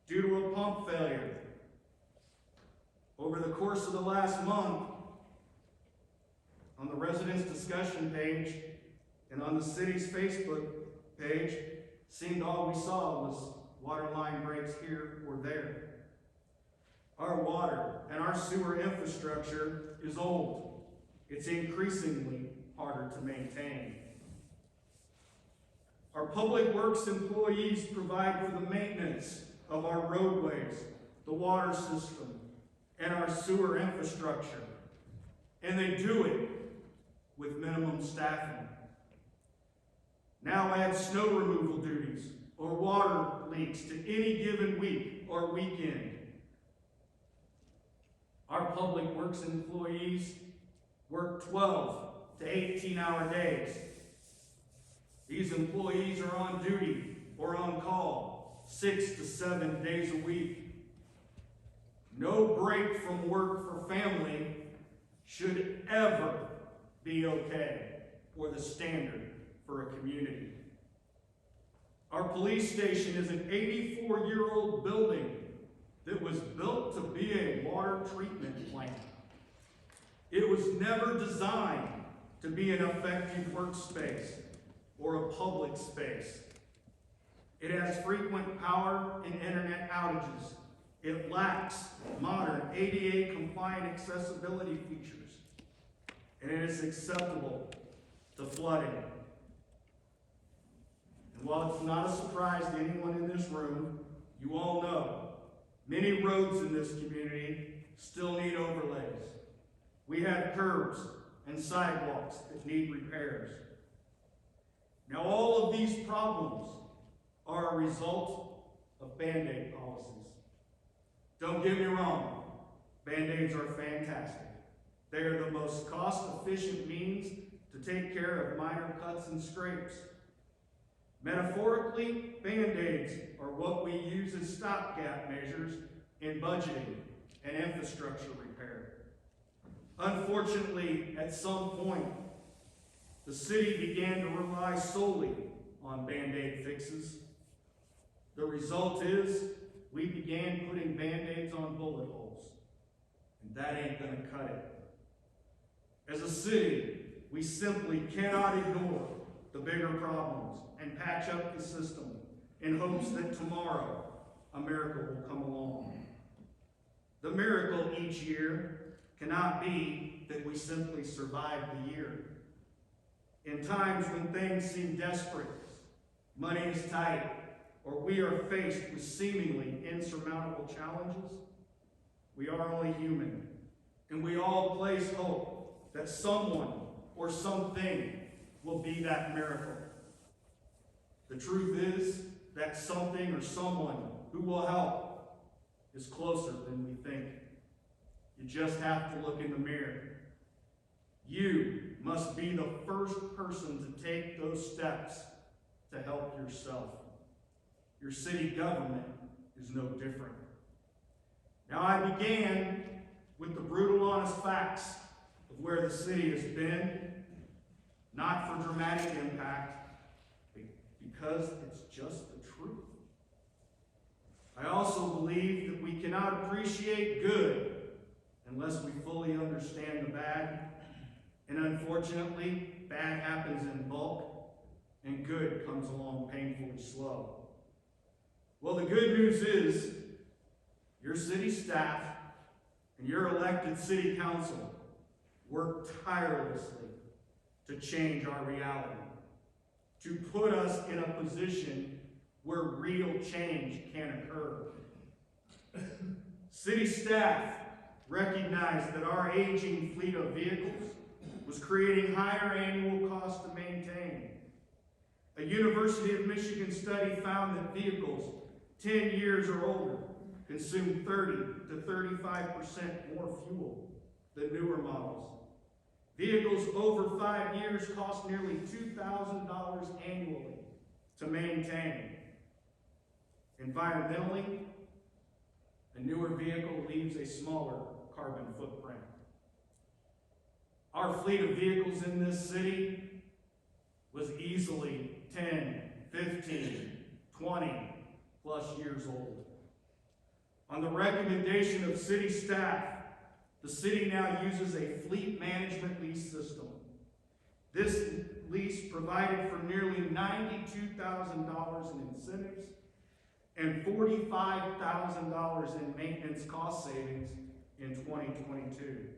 due to a pump failure. Over the course of the last month, on the residents' discussion page and on the city's Facebook page, seemed all we saw was water line breaks here or there. Our water and our sewer infrastructure is old. It's increasingly harder to maintain. Our public works employees provide for the maintenance of our roadways, the water system, and our sewer infrastructure. And they do it with minimum staffing. Now add snow removal duties or water leaks to any given week or weekend. Our public works employees work 12 to 18-hour days. These employees are on duty or on call 6 to 7 days a week. No break from work for family should ever be okay or the standard for a community. Our police station is an 84-year-old building that was built to be a water treatment plant. It was never designed to be an effective workspace or a public space. It has frequent power and internet outages. It lacks modern ADA compliant accessibility features, and it is susceptible to flooding. And while it's not a surprise to anyone in this room, you all know many roads in this community still need overlays. We have curbs and sidewalks that need repairs. Now, all of these problems are a result of Band-Aid policies. Don't get me wrong, Band-Aids are fantastic. They are the most cost-efficient means to take care of minor cuts and scrapes. Metaphorically, Band-Aids are what we use as stopgap measures in budgeting and infrastructure repair. Unfortunately, at some point, the city began to rely solely on Band-Aid fixes. The result is we began putting Band-Aids on bullet holes, and that ain't gonna cut it. As a city, we simply cannot ignore the bigger problems and patch up the system in hopes that tomorrow a miracle will come along. The miracle each year cannot be that we simply survive the year. In times when things seem desperate, money is tight, or we are faced with seemingly insurmountable challenges, we are only human, and we all place hope that someone or something will be that miracle. The truth is that something or someone who will help is closer than we think. You just have to look in the mirror. You must be the first person to take those steps to help yourself. Your city government is no different. Now, I began with the brutal, honest facts of where the city has been, not for dramatic impact, because it's just the truth. I also believe that we cannot appreciate good unless we fully understand the bad. And unfortunately, bad happens in bulk, and good comes along painfully slow. Well, the good news is your city staff and your elected city council work tirelessly to change our reality, to put us in a position where real change can occur. City staff recognized that our aging fleet of vehicles was creating higher annual costs to maintain. A University of Michigan study found that vehicles 10 years or older consume 30 to 35% more fuel than newer models. Vehicles over 5 years cost nearly $2,000 annually to maintain. Environmentally, a newer vehicle leaves a smaller carbon footprint. Our fleet of vehicles in this city was easily 10, 15, 20 plus years old. On the recommendation of city staff, the city now uses a fleet management lease system. This lease provided for nearly $92,000 in incentives and $45,000 in maintenance cost savings in 2022.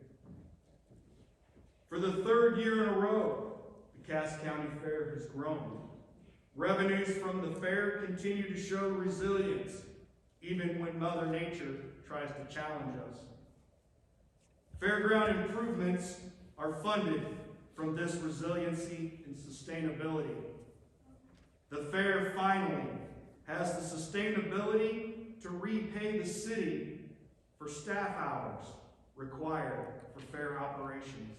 For the third year in a row, the Cass County Fair has grown. Revenues from the fair continue to show resilience, even when Mother Nature tries to challenge us. Fairground improvements are funded from this resiliency and sustainability. The fair finally has the sustainability to repay the city for staff hours required for fair operations.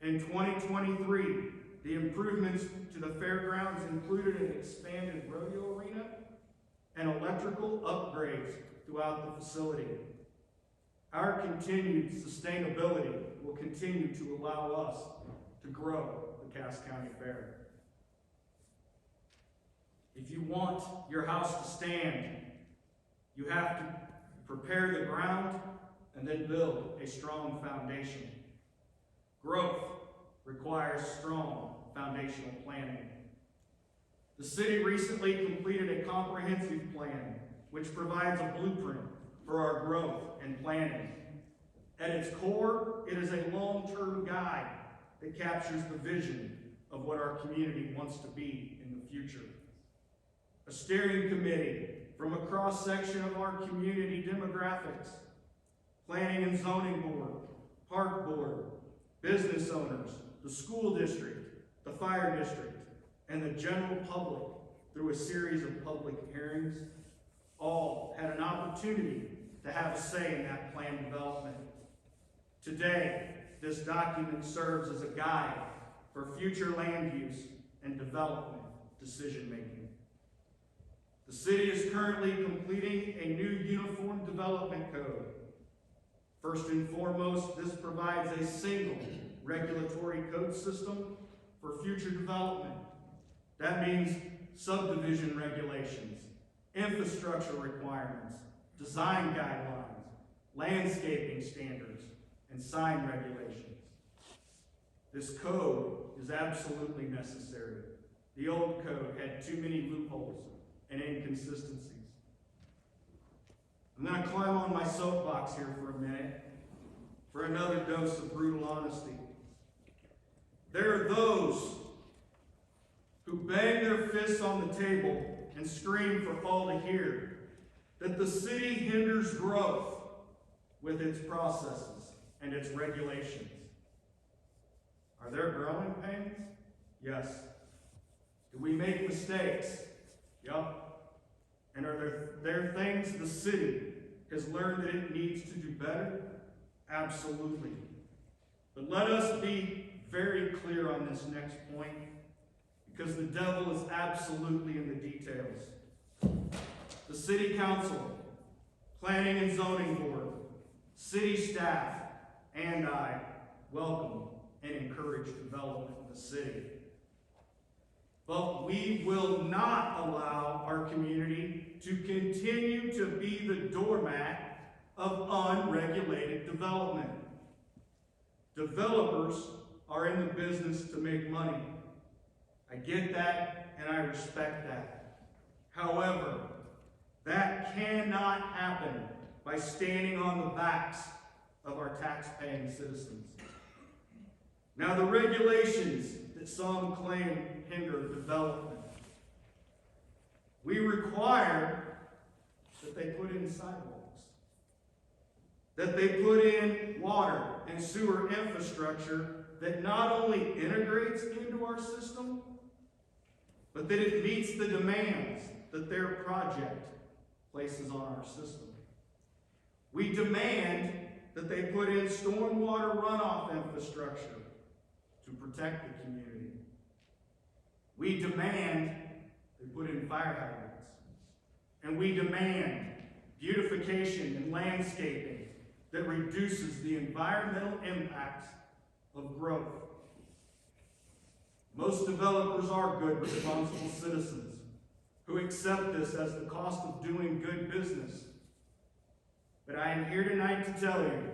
In 2023, the improvements to the fairgrounds included an expanded rodeo arena and electrical upgrades throughout the facility. Our continued sustainability will continue to allow us to grow the Cass County Fair. If you want your house to stand, you have to prepare the ground and then build a strong foundation. Growth requires strong foundational planning. The city recently completed a comprehensive plan which provides a blueprint for our growth and planning. At its core, it is a long-term guide that captures the vision of what our community wants to be in the future. A steering committee from a cross-section of our community demographics, planning and zoning board, park board, business owners, the school district, the fire district, and the general public through a series of public hearings, all had an opportunity to have a say in that plan development. Today, this document serves as a guide for future land use and development decision-making. The city is currently completing a new uniform development code. First and foremost, this provides a single regulatory code system for future development. That means subdivision regulations, infrastructure requirements, design guidelines, landscaping standards, and sign regulations. This code is absolutely necessary. The old code had too many loopholes and inconsistencies. I'm going to climb on my soapbox here for a minute for another dose of brutal honesty. There are those who bang their fists on the table and scream for all to hear that the city hinders growth with its processes and its regulations. Are there growing pains? Yes. Do we make mistakes? Yup. And are there things the city has learned that it needs to do better? Absolutely. But let us be very clear on this next point, because the devil is absolutely in the details. The City Council, Planning and Zoning Board, city staff, and I welcome and encourage development in the city. But we will not allow our community to continue to be the doormat of unregulated development. Developers are in the business to make money. I get that and I respect that. However, that cannot happen by standing on the backs of our tax-paying citizens. Now, the regulations that some claim hinder development. We require that they put in sidewalks, that they put in water and sewer infrastructure that not only integrates into our system, but that it meets the demands that their project places on our system. We demand that they put in stormwater runoff infrastructure to protect the community. We demand they put in fire hydrants. And we demand beautification and landscaping that reduces the environmental impacts of growth. Most developers are good, responsible citizens who accept this as the cost of doing good business. But I am here tonight to tell you,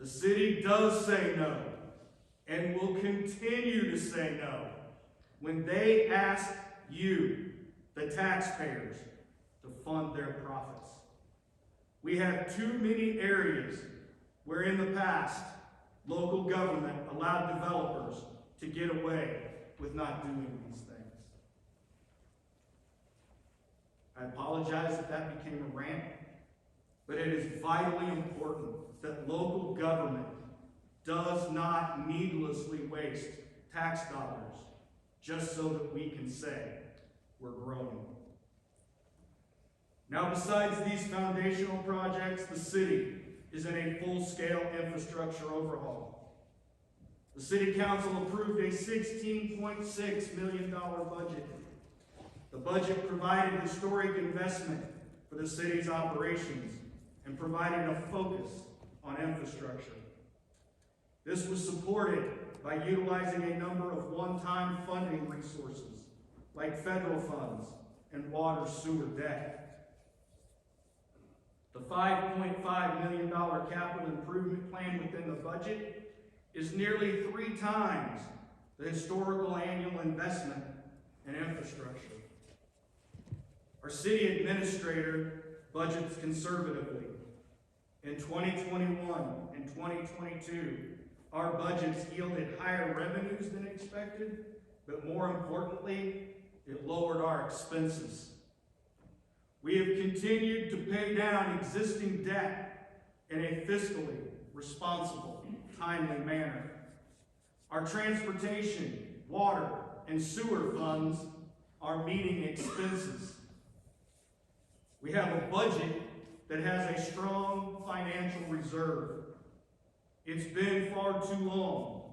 the city does say no and will continue to say no when they ask you, the taxpayers, to fund their profits. We have too many areas where in the past, local government allowed developers to get away with not doing these things. I apologize if that became a rant, but it is vitally important that local government does not needlessly waste tax dollars just so that we can say we're growing. Now, besides these foundational projects, the city is in a full-scale infrastructure overhaul. The City Council approved a $16.6 million budget. The budget provided historic investment for the city's operations and provided a focus on infrastructure. This was supported by utilizing a number of one-time funding resources, like federal funds and water sewer debt. The $5.5 million capital improvement plan within the budget is nearly 3 times the historical annual investment in infrastructure. Our city administrator budgets conservatively. In 2021 and 2022, our budgets yielded higher revenues than expected, but more importantly, it lowered our expenses. We have continued to pay down existing debt in a fiscally responsible, timely manner. Our transportation, water, and sewer funds are meeting expenses. We have a budget that has a strong financial reserve. It's been far too long,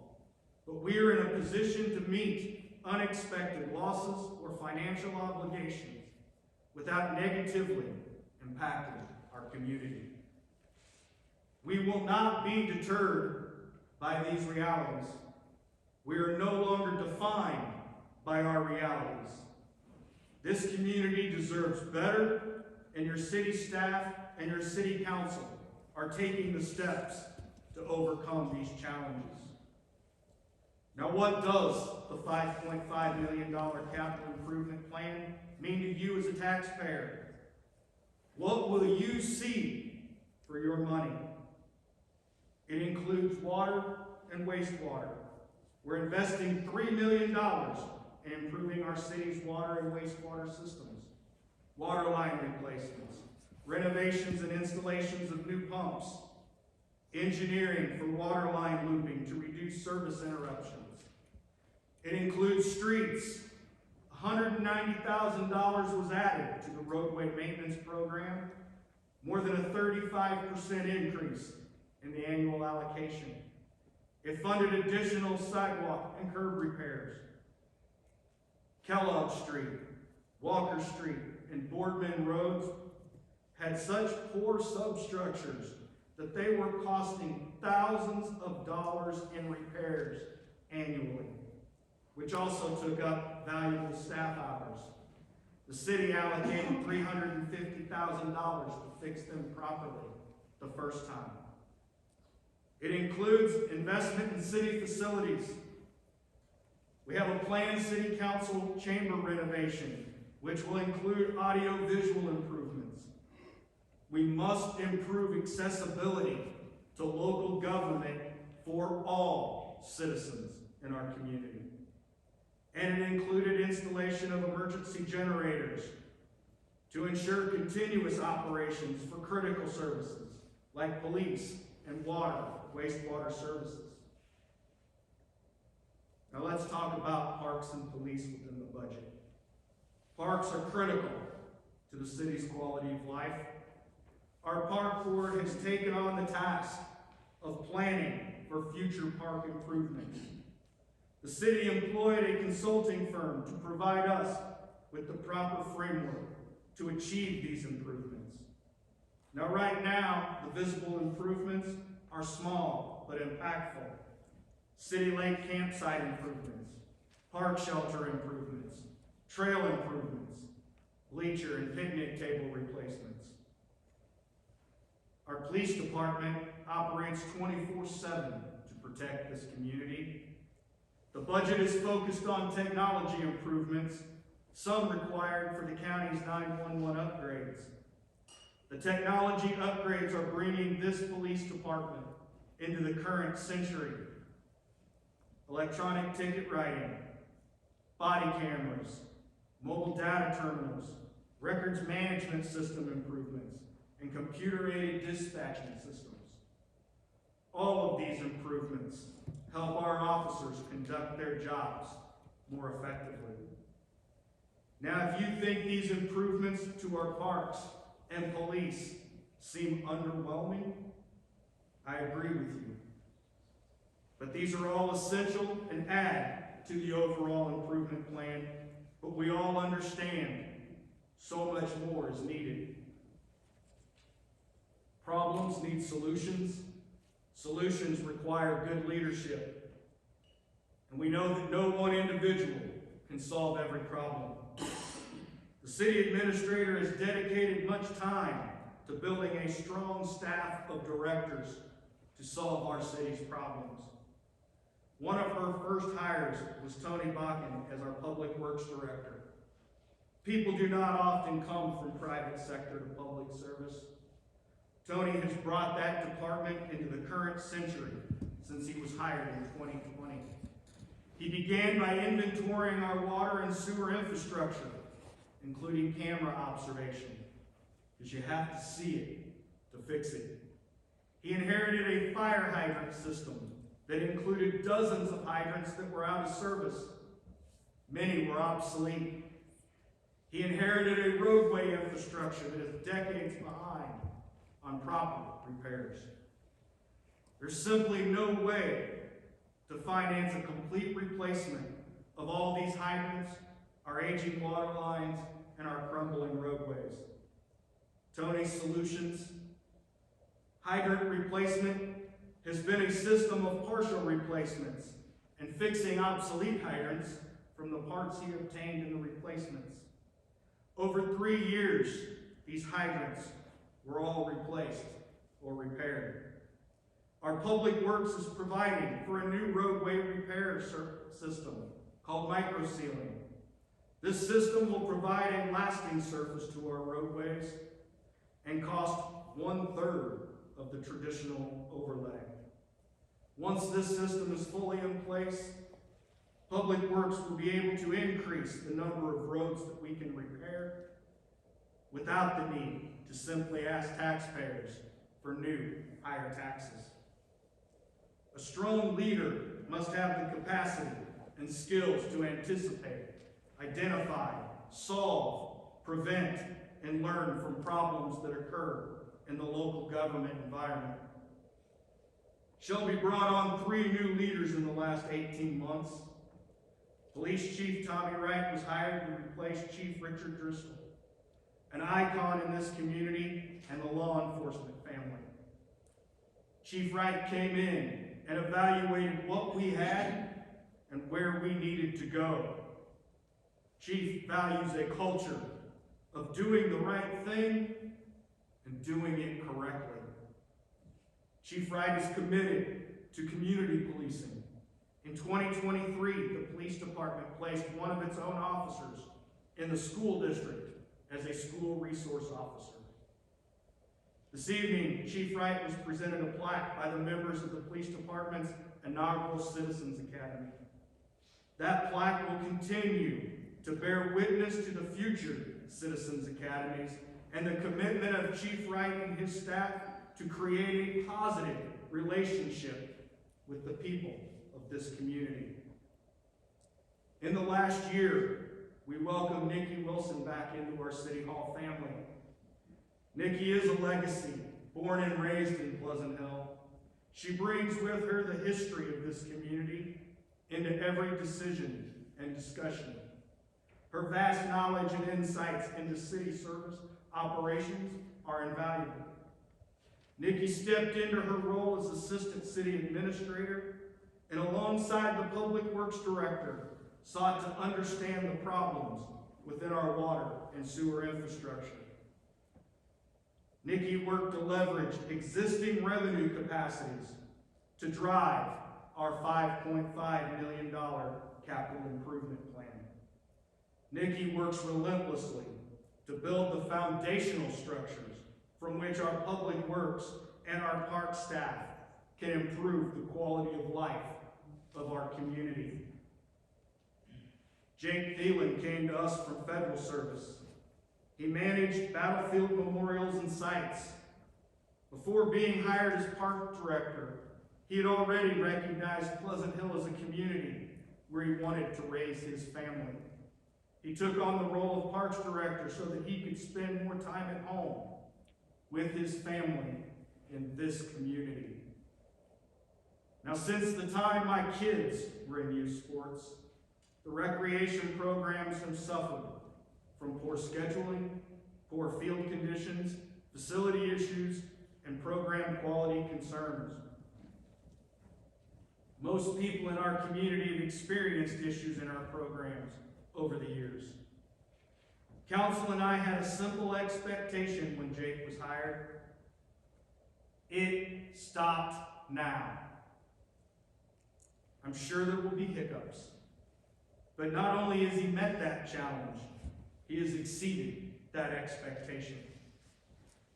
but we are in a position to meet unexpected losses or financial obligations without negatively impacting our community. We will not be deterred by these realities. We are no longer defined by our realities. This community deserves better, and your city staff and your city council are taking the steps to overcome these challenges. Now, what does the $5.5 million capital improvement plan mean to you as a taxpayer? What will you see for your money? It includes water and wastewater. We're investing $3 million in improving our city's water and wastewater systems, water line replacements, renovations and installations of new pumps, engineering for water line looping to reduce service interruptions. It includes streets. $190,000 was added to the roadway maintenance program, more than a 35% increase in the annual allocation. It funded additional sidewalk and curb repairs. Kellogg Street, Walker Street, and Boardman Roads had such poor substructures that they were costing thousands of dollars in repairs annually, which also took up valuable staff hours. The city allocated $350,000 to fix them properly the first time. It includes investment in city facilities. We have a planned city council chamber renovation, which will include audio-visual improvements. We must improve accessibility to local government for all citizens in our community. And it included installation of emergency generators to ensure continuous operations for critical services like police and water, wastewater services. Now let's talk about parks and police within the budget. Parks are critical to the city's quality of life. Our park board has taken on the task of planning for future park improvements. The city employed a consulting firm to provide us with the proper framework to achieve these improvements. Now, right now, the visible improvements are small but impactful. City Lake campsite improvements, park shelter improvements, trail improvements, bleacher and picnic table replacements. Our police department operates 24/7 to protect this community. The budget is focused on technology improvements, some required for the county's 911 upgrades. The technology upgrades are bringing this police department into the current century. Electronic ticket writing, body cameras, mobile data terminals, records management system improvements, and computer-aided dispatching systems. All of these improvements help our officers conduct their jobs more effectively. Now, if you think these improvements to our parks and police seem underwhelming, I agree with you. But these are all essential and add to the overall improvement plan, but we all understand so much more is needed. Problems need solutions. Solutions require good leadership. And we know that no one individual can solve every problem. The city administrator has dedicated much time to building a strong staff of directors to solve our city's problems. One of her first hires was Tony Bakken as our Public Works Director. People do not often come from private sector to public service. Tony has brought that department into the current century since he was hired in 2020. He began by inventorying our water and sewer infrastructure, including camera observation, because you have to see it to fix it. He inherited a fire hydrant system that included dozens of hydrants that were out of service. Many were obsolete. He inherited a roadway infrastructure that is decades behind on proper repairs. There's simply no way to finance a complete replacement of all these hydrants, our aging water lines, and our crumbling roadways. Tony's solutions: hydrant replacement has been a system of partial replacements and fixing obsolete hydrants from the parts he obtained in the replacements. Over 3 years, these hydrants were all replaced or repaired. Our Public Works is providing for a new roadway repair system called microsealing. This system will provide a lasting surface to our roadways and cost 1/3 of the traditional overlay. Once this system is fully in place, Public Works will be able to increase the number of roads that we can repair without the need to simply ask taxpayers for new, higher taxes. A strong leader must have the capacity and skills to anticipate, identify, solve, prevent, and learn from problems that occur in the local government environment. Shelby brought on 3 new leaders in the last 18 months. Police Chief Tommy Wright was hired to replace Chief Richard Driscoll, an icon in this community and the law enforcement family. Chief Wright came in and evaluated what we had and where we needed to go. Chief values a culture of doing the right thing and doing it correctly. Chief Wright is committed to community policing. In 2023, the police department placed one of its own officers in the school district as a school resource officer. This evening, Chief Wright was presented a plaque by the members of the police department's inaugural Citizens Academy. That plaque will continue to bear witness to the future Citizens Academies and the commitment of Chief Wright and his staff to create a positive relationship with the people of this community. In the last year, we welcomed Nikki Wilson back into our City Hall family. Nikki is a legacy, born and raised in Pleasant Hill. She brings with her the history of this community into every decision and discussion. Her vast knowledge and insights into city service operations are invaluable. Nikki stepped into her role as Assistant City Administrator and alongside the Public Works Director, sought to understand the problems within our water and sewer infrastructure. Nikki worked to leverage existing revenue capacities to drive our $5.5 million capital improvement plan. Nikki works relentlessly to build the foundational structures from which our public works and our park staff can improve the quality of life of our community. Jake Thielen came to us from federal service. He managed battlefield memorials and sites. Before being hired as park director, he had already recognized Pleasant Hill as a community where he wanted to raise his family. He took on the role of parks director so that he could spend more time at home with his family in this community. Now, since the time my kids were in youth sports, the recreation programs have suffered from poor scheduling, poor field conditions, facility issues, and program quality concerns. Most people in our community have experienced issues in our programs over the years. Council and I had a simple expectation when Jake was hired. It stopped now. I'm sure there will be hiccups, but not only has he met that challenge, he has exceeded that expectation.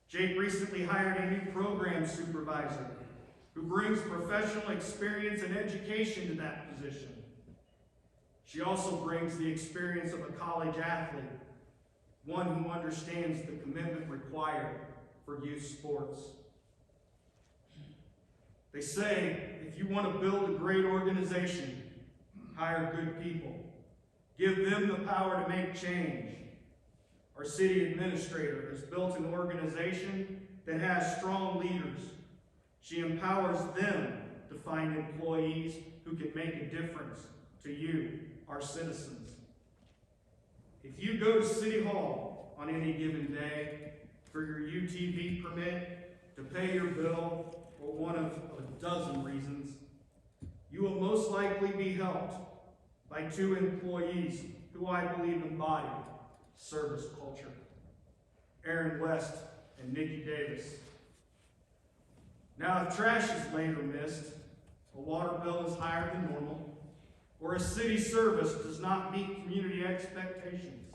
Jake recently hired a new program supervisor who brings professional experience and education to that position. She also brings the experience of a college athlete, one who understands the commitment required for youth sports. They say, if you want to build a great organization, hire good people. Give them the power to make change. Our city administrator has built an organization that has strong leaders. She empowers them to find employees who can make a difference to you, our citizens. If you go to City Hall on any given day for your UTV permit, to pay your bill, or one of a dozen reasons, you will most likely be helped by two employees who I believe embody service culture, Aaron West and Nikki Davis. Now, if trash is late or missed, a water bill is higher than normal, or a city service does not meet community expectations,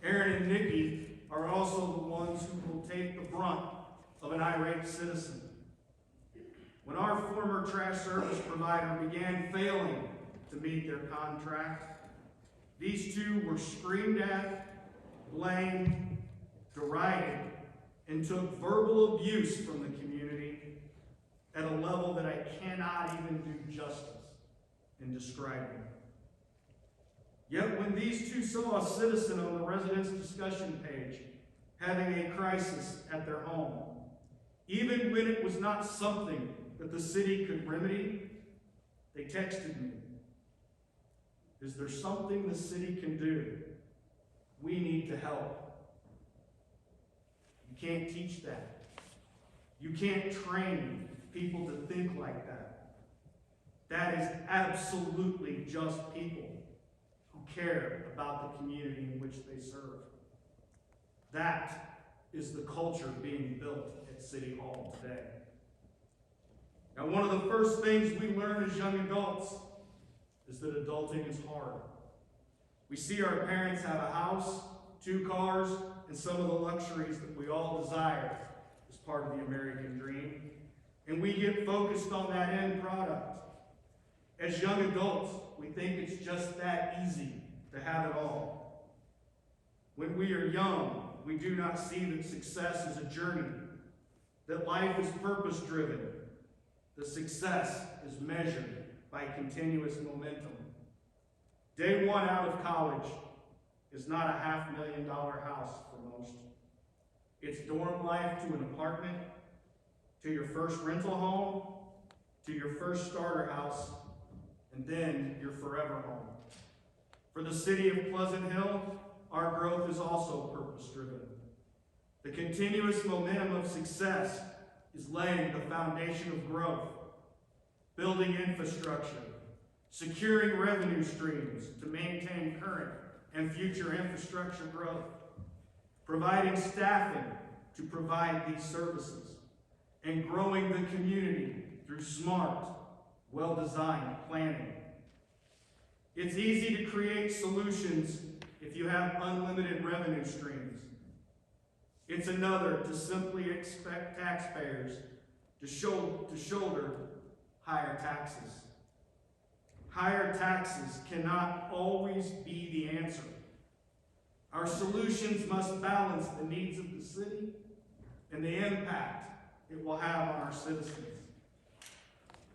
Aaron and Nikki are also the ones who will take the brunt of an irate citizen. When our former trash service provider began failing to meet their contract, these two were screamed at, blamed, derided, and took verbal abuse from the community at a level that I cannot even do justice in describing. Yet when these two saw a citizen on the residents' discussion page having a crisis at their home, even when it was not something that the city could remedy, they texted me. Is there something the city can do? We need to help. You can't teach that. You can't train people to think like that. That is absolutely just people who care about the community in which they serve. That is the culture being built at City Hall today. Now, one of the first things we learn as young adults is that adulting is hard. We see our parents have a house, 2 cars, and some of the luxuries that we all desire as part of the American dream. And we get focused on that end product. As young adults, we think it's just that easy to have it all. When we are young, we do not see that success is a journey, that life is purpose-driven. The success is measured by continuous momentum. Day one out of college is not a $500,000 house for most. It's dorm life to an apartment, to your first rental home, to your first starter house, and then your forever home. For the city of Pleasant Hill, our growth is also purpose-driven. The continuous momentum of success is laying the foundation of growth. building infrastructure, securing revenue streams to maintain current and future infrastructure growth, providing staffing to provide these services, and growing the community through smart, well-designed planning. It's easy to create solutions if you have unlimited revenue streams. It's another to simply expect taxpayers to shoulder higher taxes. Higher taxes cannot always be the answer. Our solutions must balance the needs of the city and the impact it will have on our citizens.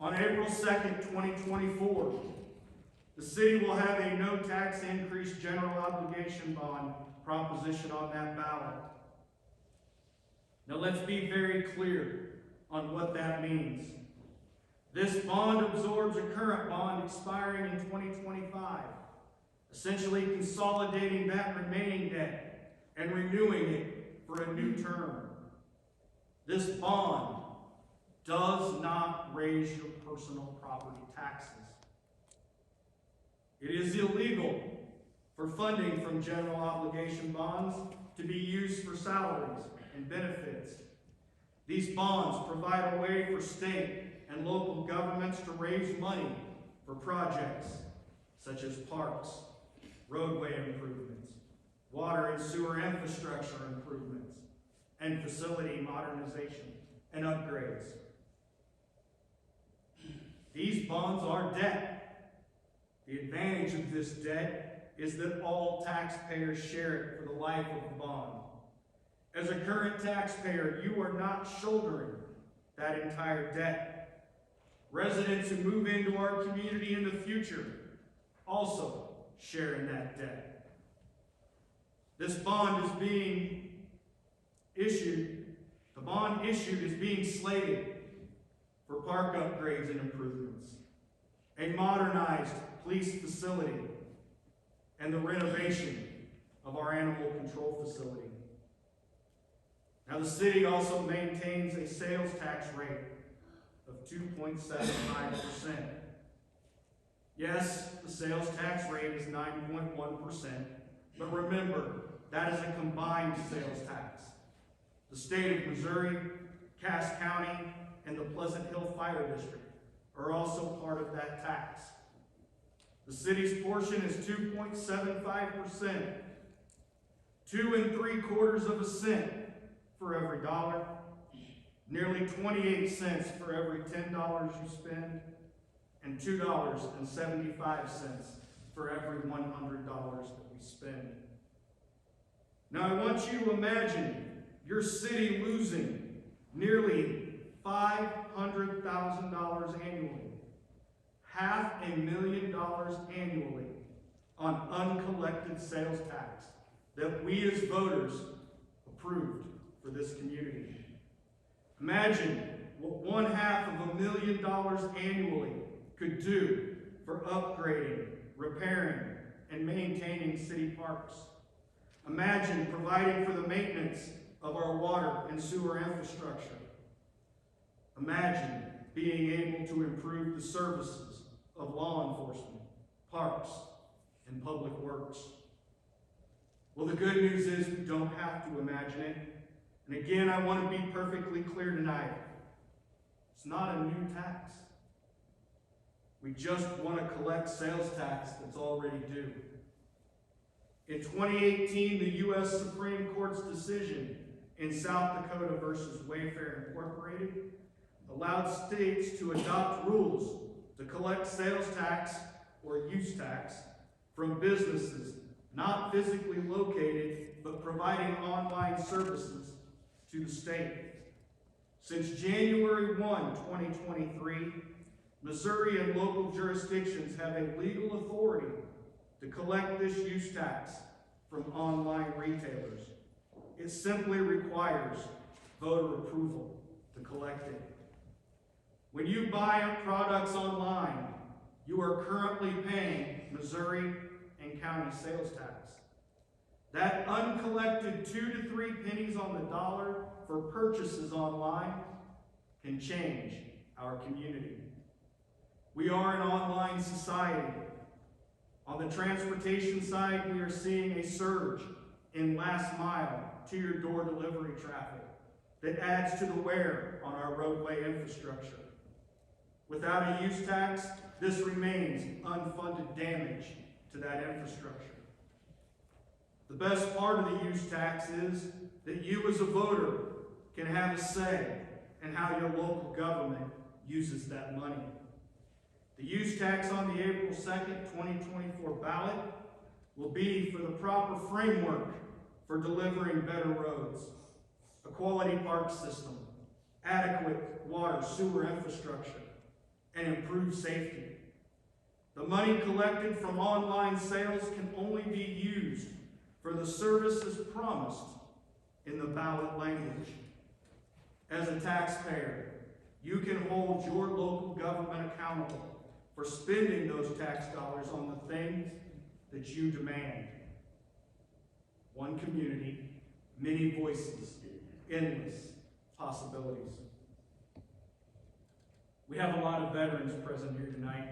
On April 2nd, 2024, the city will have a no tax increase general obligation bond proposition on that ballot. Now let's be very clear on what that means. This bond absorbs a current bond expiring in 2025, essentially consolidating that remaining debt and renewing it for a new term. This bond does not raise your personal property taxes. It is illegal for funding from general obligation bonds to be used for salaries and benefits. These bonds provide a way for state and local governments to raise money for projects such as parks, roadway improvements, water and sewer infrastructure improvements, and facility modernization and upgrades. These bonds are debt. The advantage of this debt is that all taxpayers share it for the life of the bond. As a current taxpayer, you are not shouldering that entire debt. Residents who move into our community in the future also share in that debt. This bond is being issued, the bond issued is being slated for park upgrades and improvements, a modernized police facility, and the renovation of our animal control facility. Now, the city also maintains a sales tax rate of 2.75%. Yes, the sales tax rate is 9.1%, but remember, that is a combined sales tax. The state of Missouri, Cass County, and the Pleasant Hill Fire District are also part of that tax. The city's portion is 2.75%, 2 3/4 cents for every dollar, nearly 28 cents for every $10 you spend, and $2.75 for every $100 that we spend. Now I want you to imagine your city losing nearly $500,000 annually, $500,000 annually on uncollected sales tax that we as voters approved for this community. Imagine what $500,000 annually could do for upgrading, repairing, and maintaining city parks. Imagine providing for the maintenance of our water and sewer infrastructure. Imagine being able to improve the services of law enforcement, parks, and public works. Well, the good news is we don't have to imagine it. And again, I want to be perfectly clear tonight. It's not a new tax. We just want to collect sales tax that's already due. In 2018, the U.S. Supreme Court's decision in South Dakota versus Wayfair Incorporated allowed states to adopt rules to collect sales tax or use tax from businesses not physically located but providing online services to the state. Since January 1, 2023, Missouri and local jurisdictions have a legal authority to collect this use tax from online retailers. It simply requires voter approval to collect it. When you buy products online, you are currently paying Missouri and county sales tax. That uncollected 2 to 3 pennies on the dollar for purchases online can change our community. We are an online society. On the transportation side, we are seeing a surge in last mile to your door delivery traffic that adds to the wear on our roadway infrastructure. Without a use tax, this remains unfunded damage to that infrastructure. The best part of the use tax is that you as a voter can have a say in how your local government uses that money. The use tax on the April 2nd, 2024 ballot will be for the proper framework for delivering better roads, a quality park system, adequate water, sewer infrastructure, and improved safety. The money collected from online sales can only be used for the services promised in the ballot language. As a taxpayer, you can hold your local government accountable for spending those tax dollars on the things that you demand. One community, many voices, endless possibilities. We have a lot of veterans present here tonight.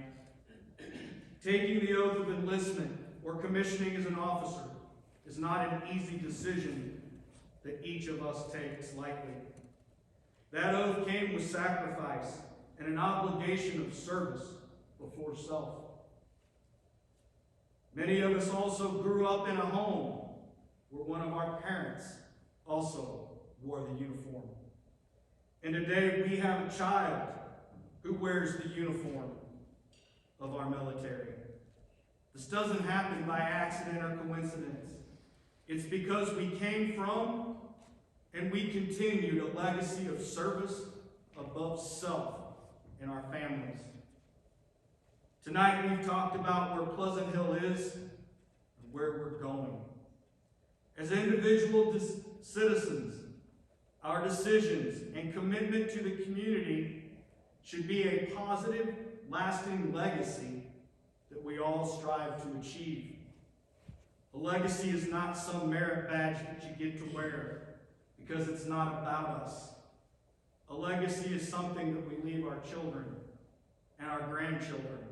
Taking the oath of enlistment or commissioning as an officer is not an easy decision that each of us takes lightly. That oath came with sacrifice and an obligation of service before self. Many of us also grew up in a home where one of our parents also wore the uniform. And today we have a child who wears the uniform of our military. This doesn't happen by accident or coincidence. It's because we came from and we continued a legacy of service above self in our families. Tonight we've talked about where Pleasant Hill is and where we're going. As individual citizens, our decisions and commitment to the community should be a positive, lasting legacy that we all strive to achieve. A legacy is not some merit badge that you get to wear because it's not about us. A legacy is something that we leave our children and our grandchildren.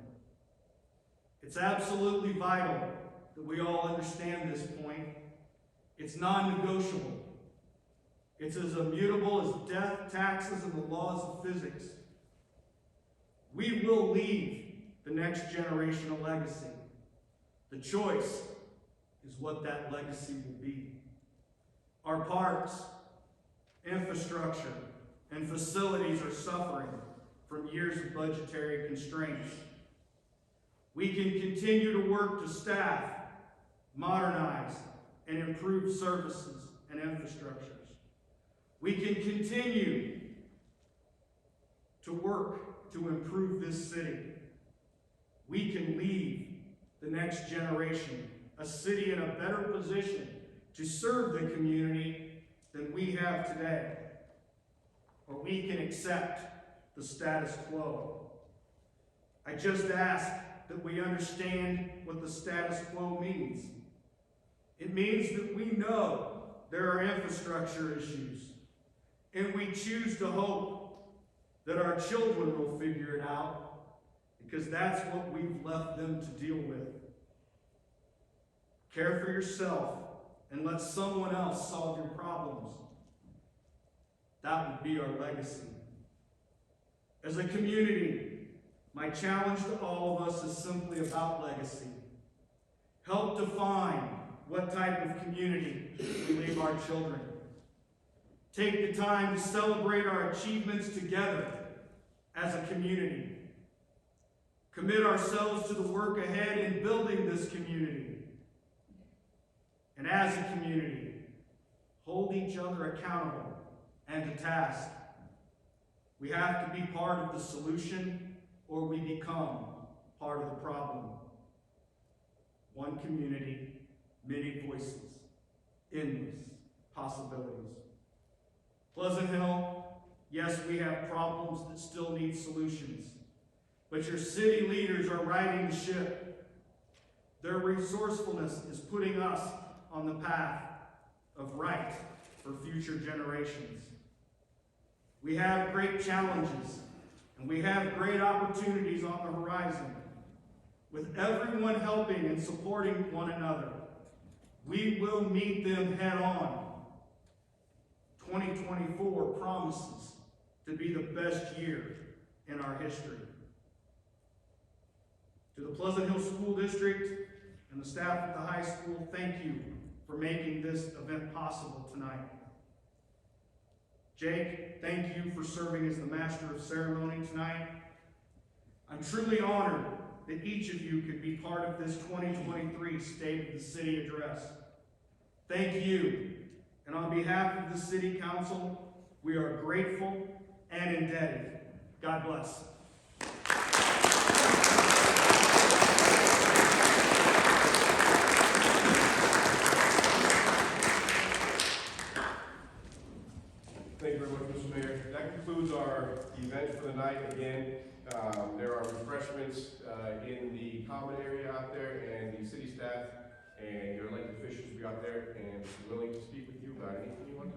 It's absolutely vital that we all understand this point. It's non-negotiable. It's as immutable as death, taxes, and the laws of physics. We will leave the next generation a legacy. The choice is what that legacy will be. Our parks, infrastructure, and facilities are suffering from years of budgetary constraints. We can continue to work to staff, modernize, and improve services and infrastructures. We can continue to work to improve this city. We can leave the next generation a city in a better position to serve the community than we have today. Or we can accept the status quo. I just ask that we understand what the status quo means. It means that we know there are infrastructure issues, and we choose to hope that our children will figure it out, because that's what we've left them to deal with. Care for yourself and let someone else solve your problems. That would be our legacy. As a community, my challenge to all of us is simply about legacy. Help define what type of community we leave our children. Take the time to celebrate our achievements together as a community. Commit ourselves to the work ahead in building this community. And as a community, hold each other accountable and to task. We have to be part of the solution, or we become part of the problem. One community, many voices, endless possibilities. Pleasant Hill, yes, we have problems that still need solutions, but your city leaders are righting the ship. Their resourcefulness is putting us on the path of right for future generations. We have great challenges, and we have great opportunities on the horizon. With everyone helping and supporting one another, we will meet them head on. 2024 promises to be the best year in our history. To the Pleasant Hill School District and the staff at the high school, thank you for making this event possible tonight. Jake, thank you for serving as the Master of Ceremony tonight. I'm truly honored that each of you could be part of this 2023 State of the City Address. Thank you, and on behalf of the City Council, we are grateful and indebted. God bless. Thank you very much, Mr. Mayor. That concludes our event for the night. Again, there are refreshments in the common area out there, and the city staff and your elected officials will be out there and willing to speak with you about anything you want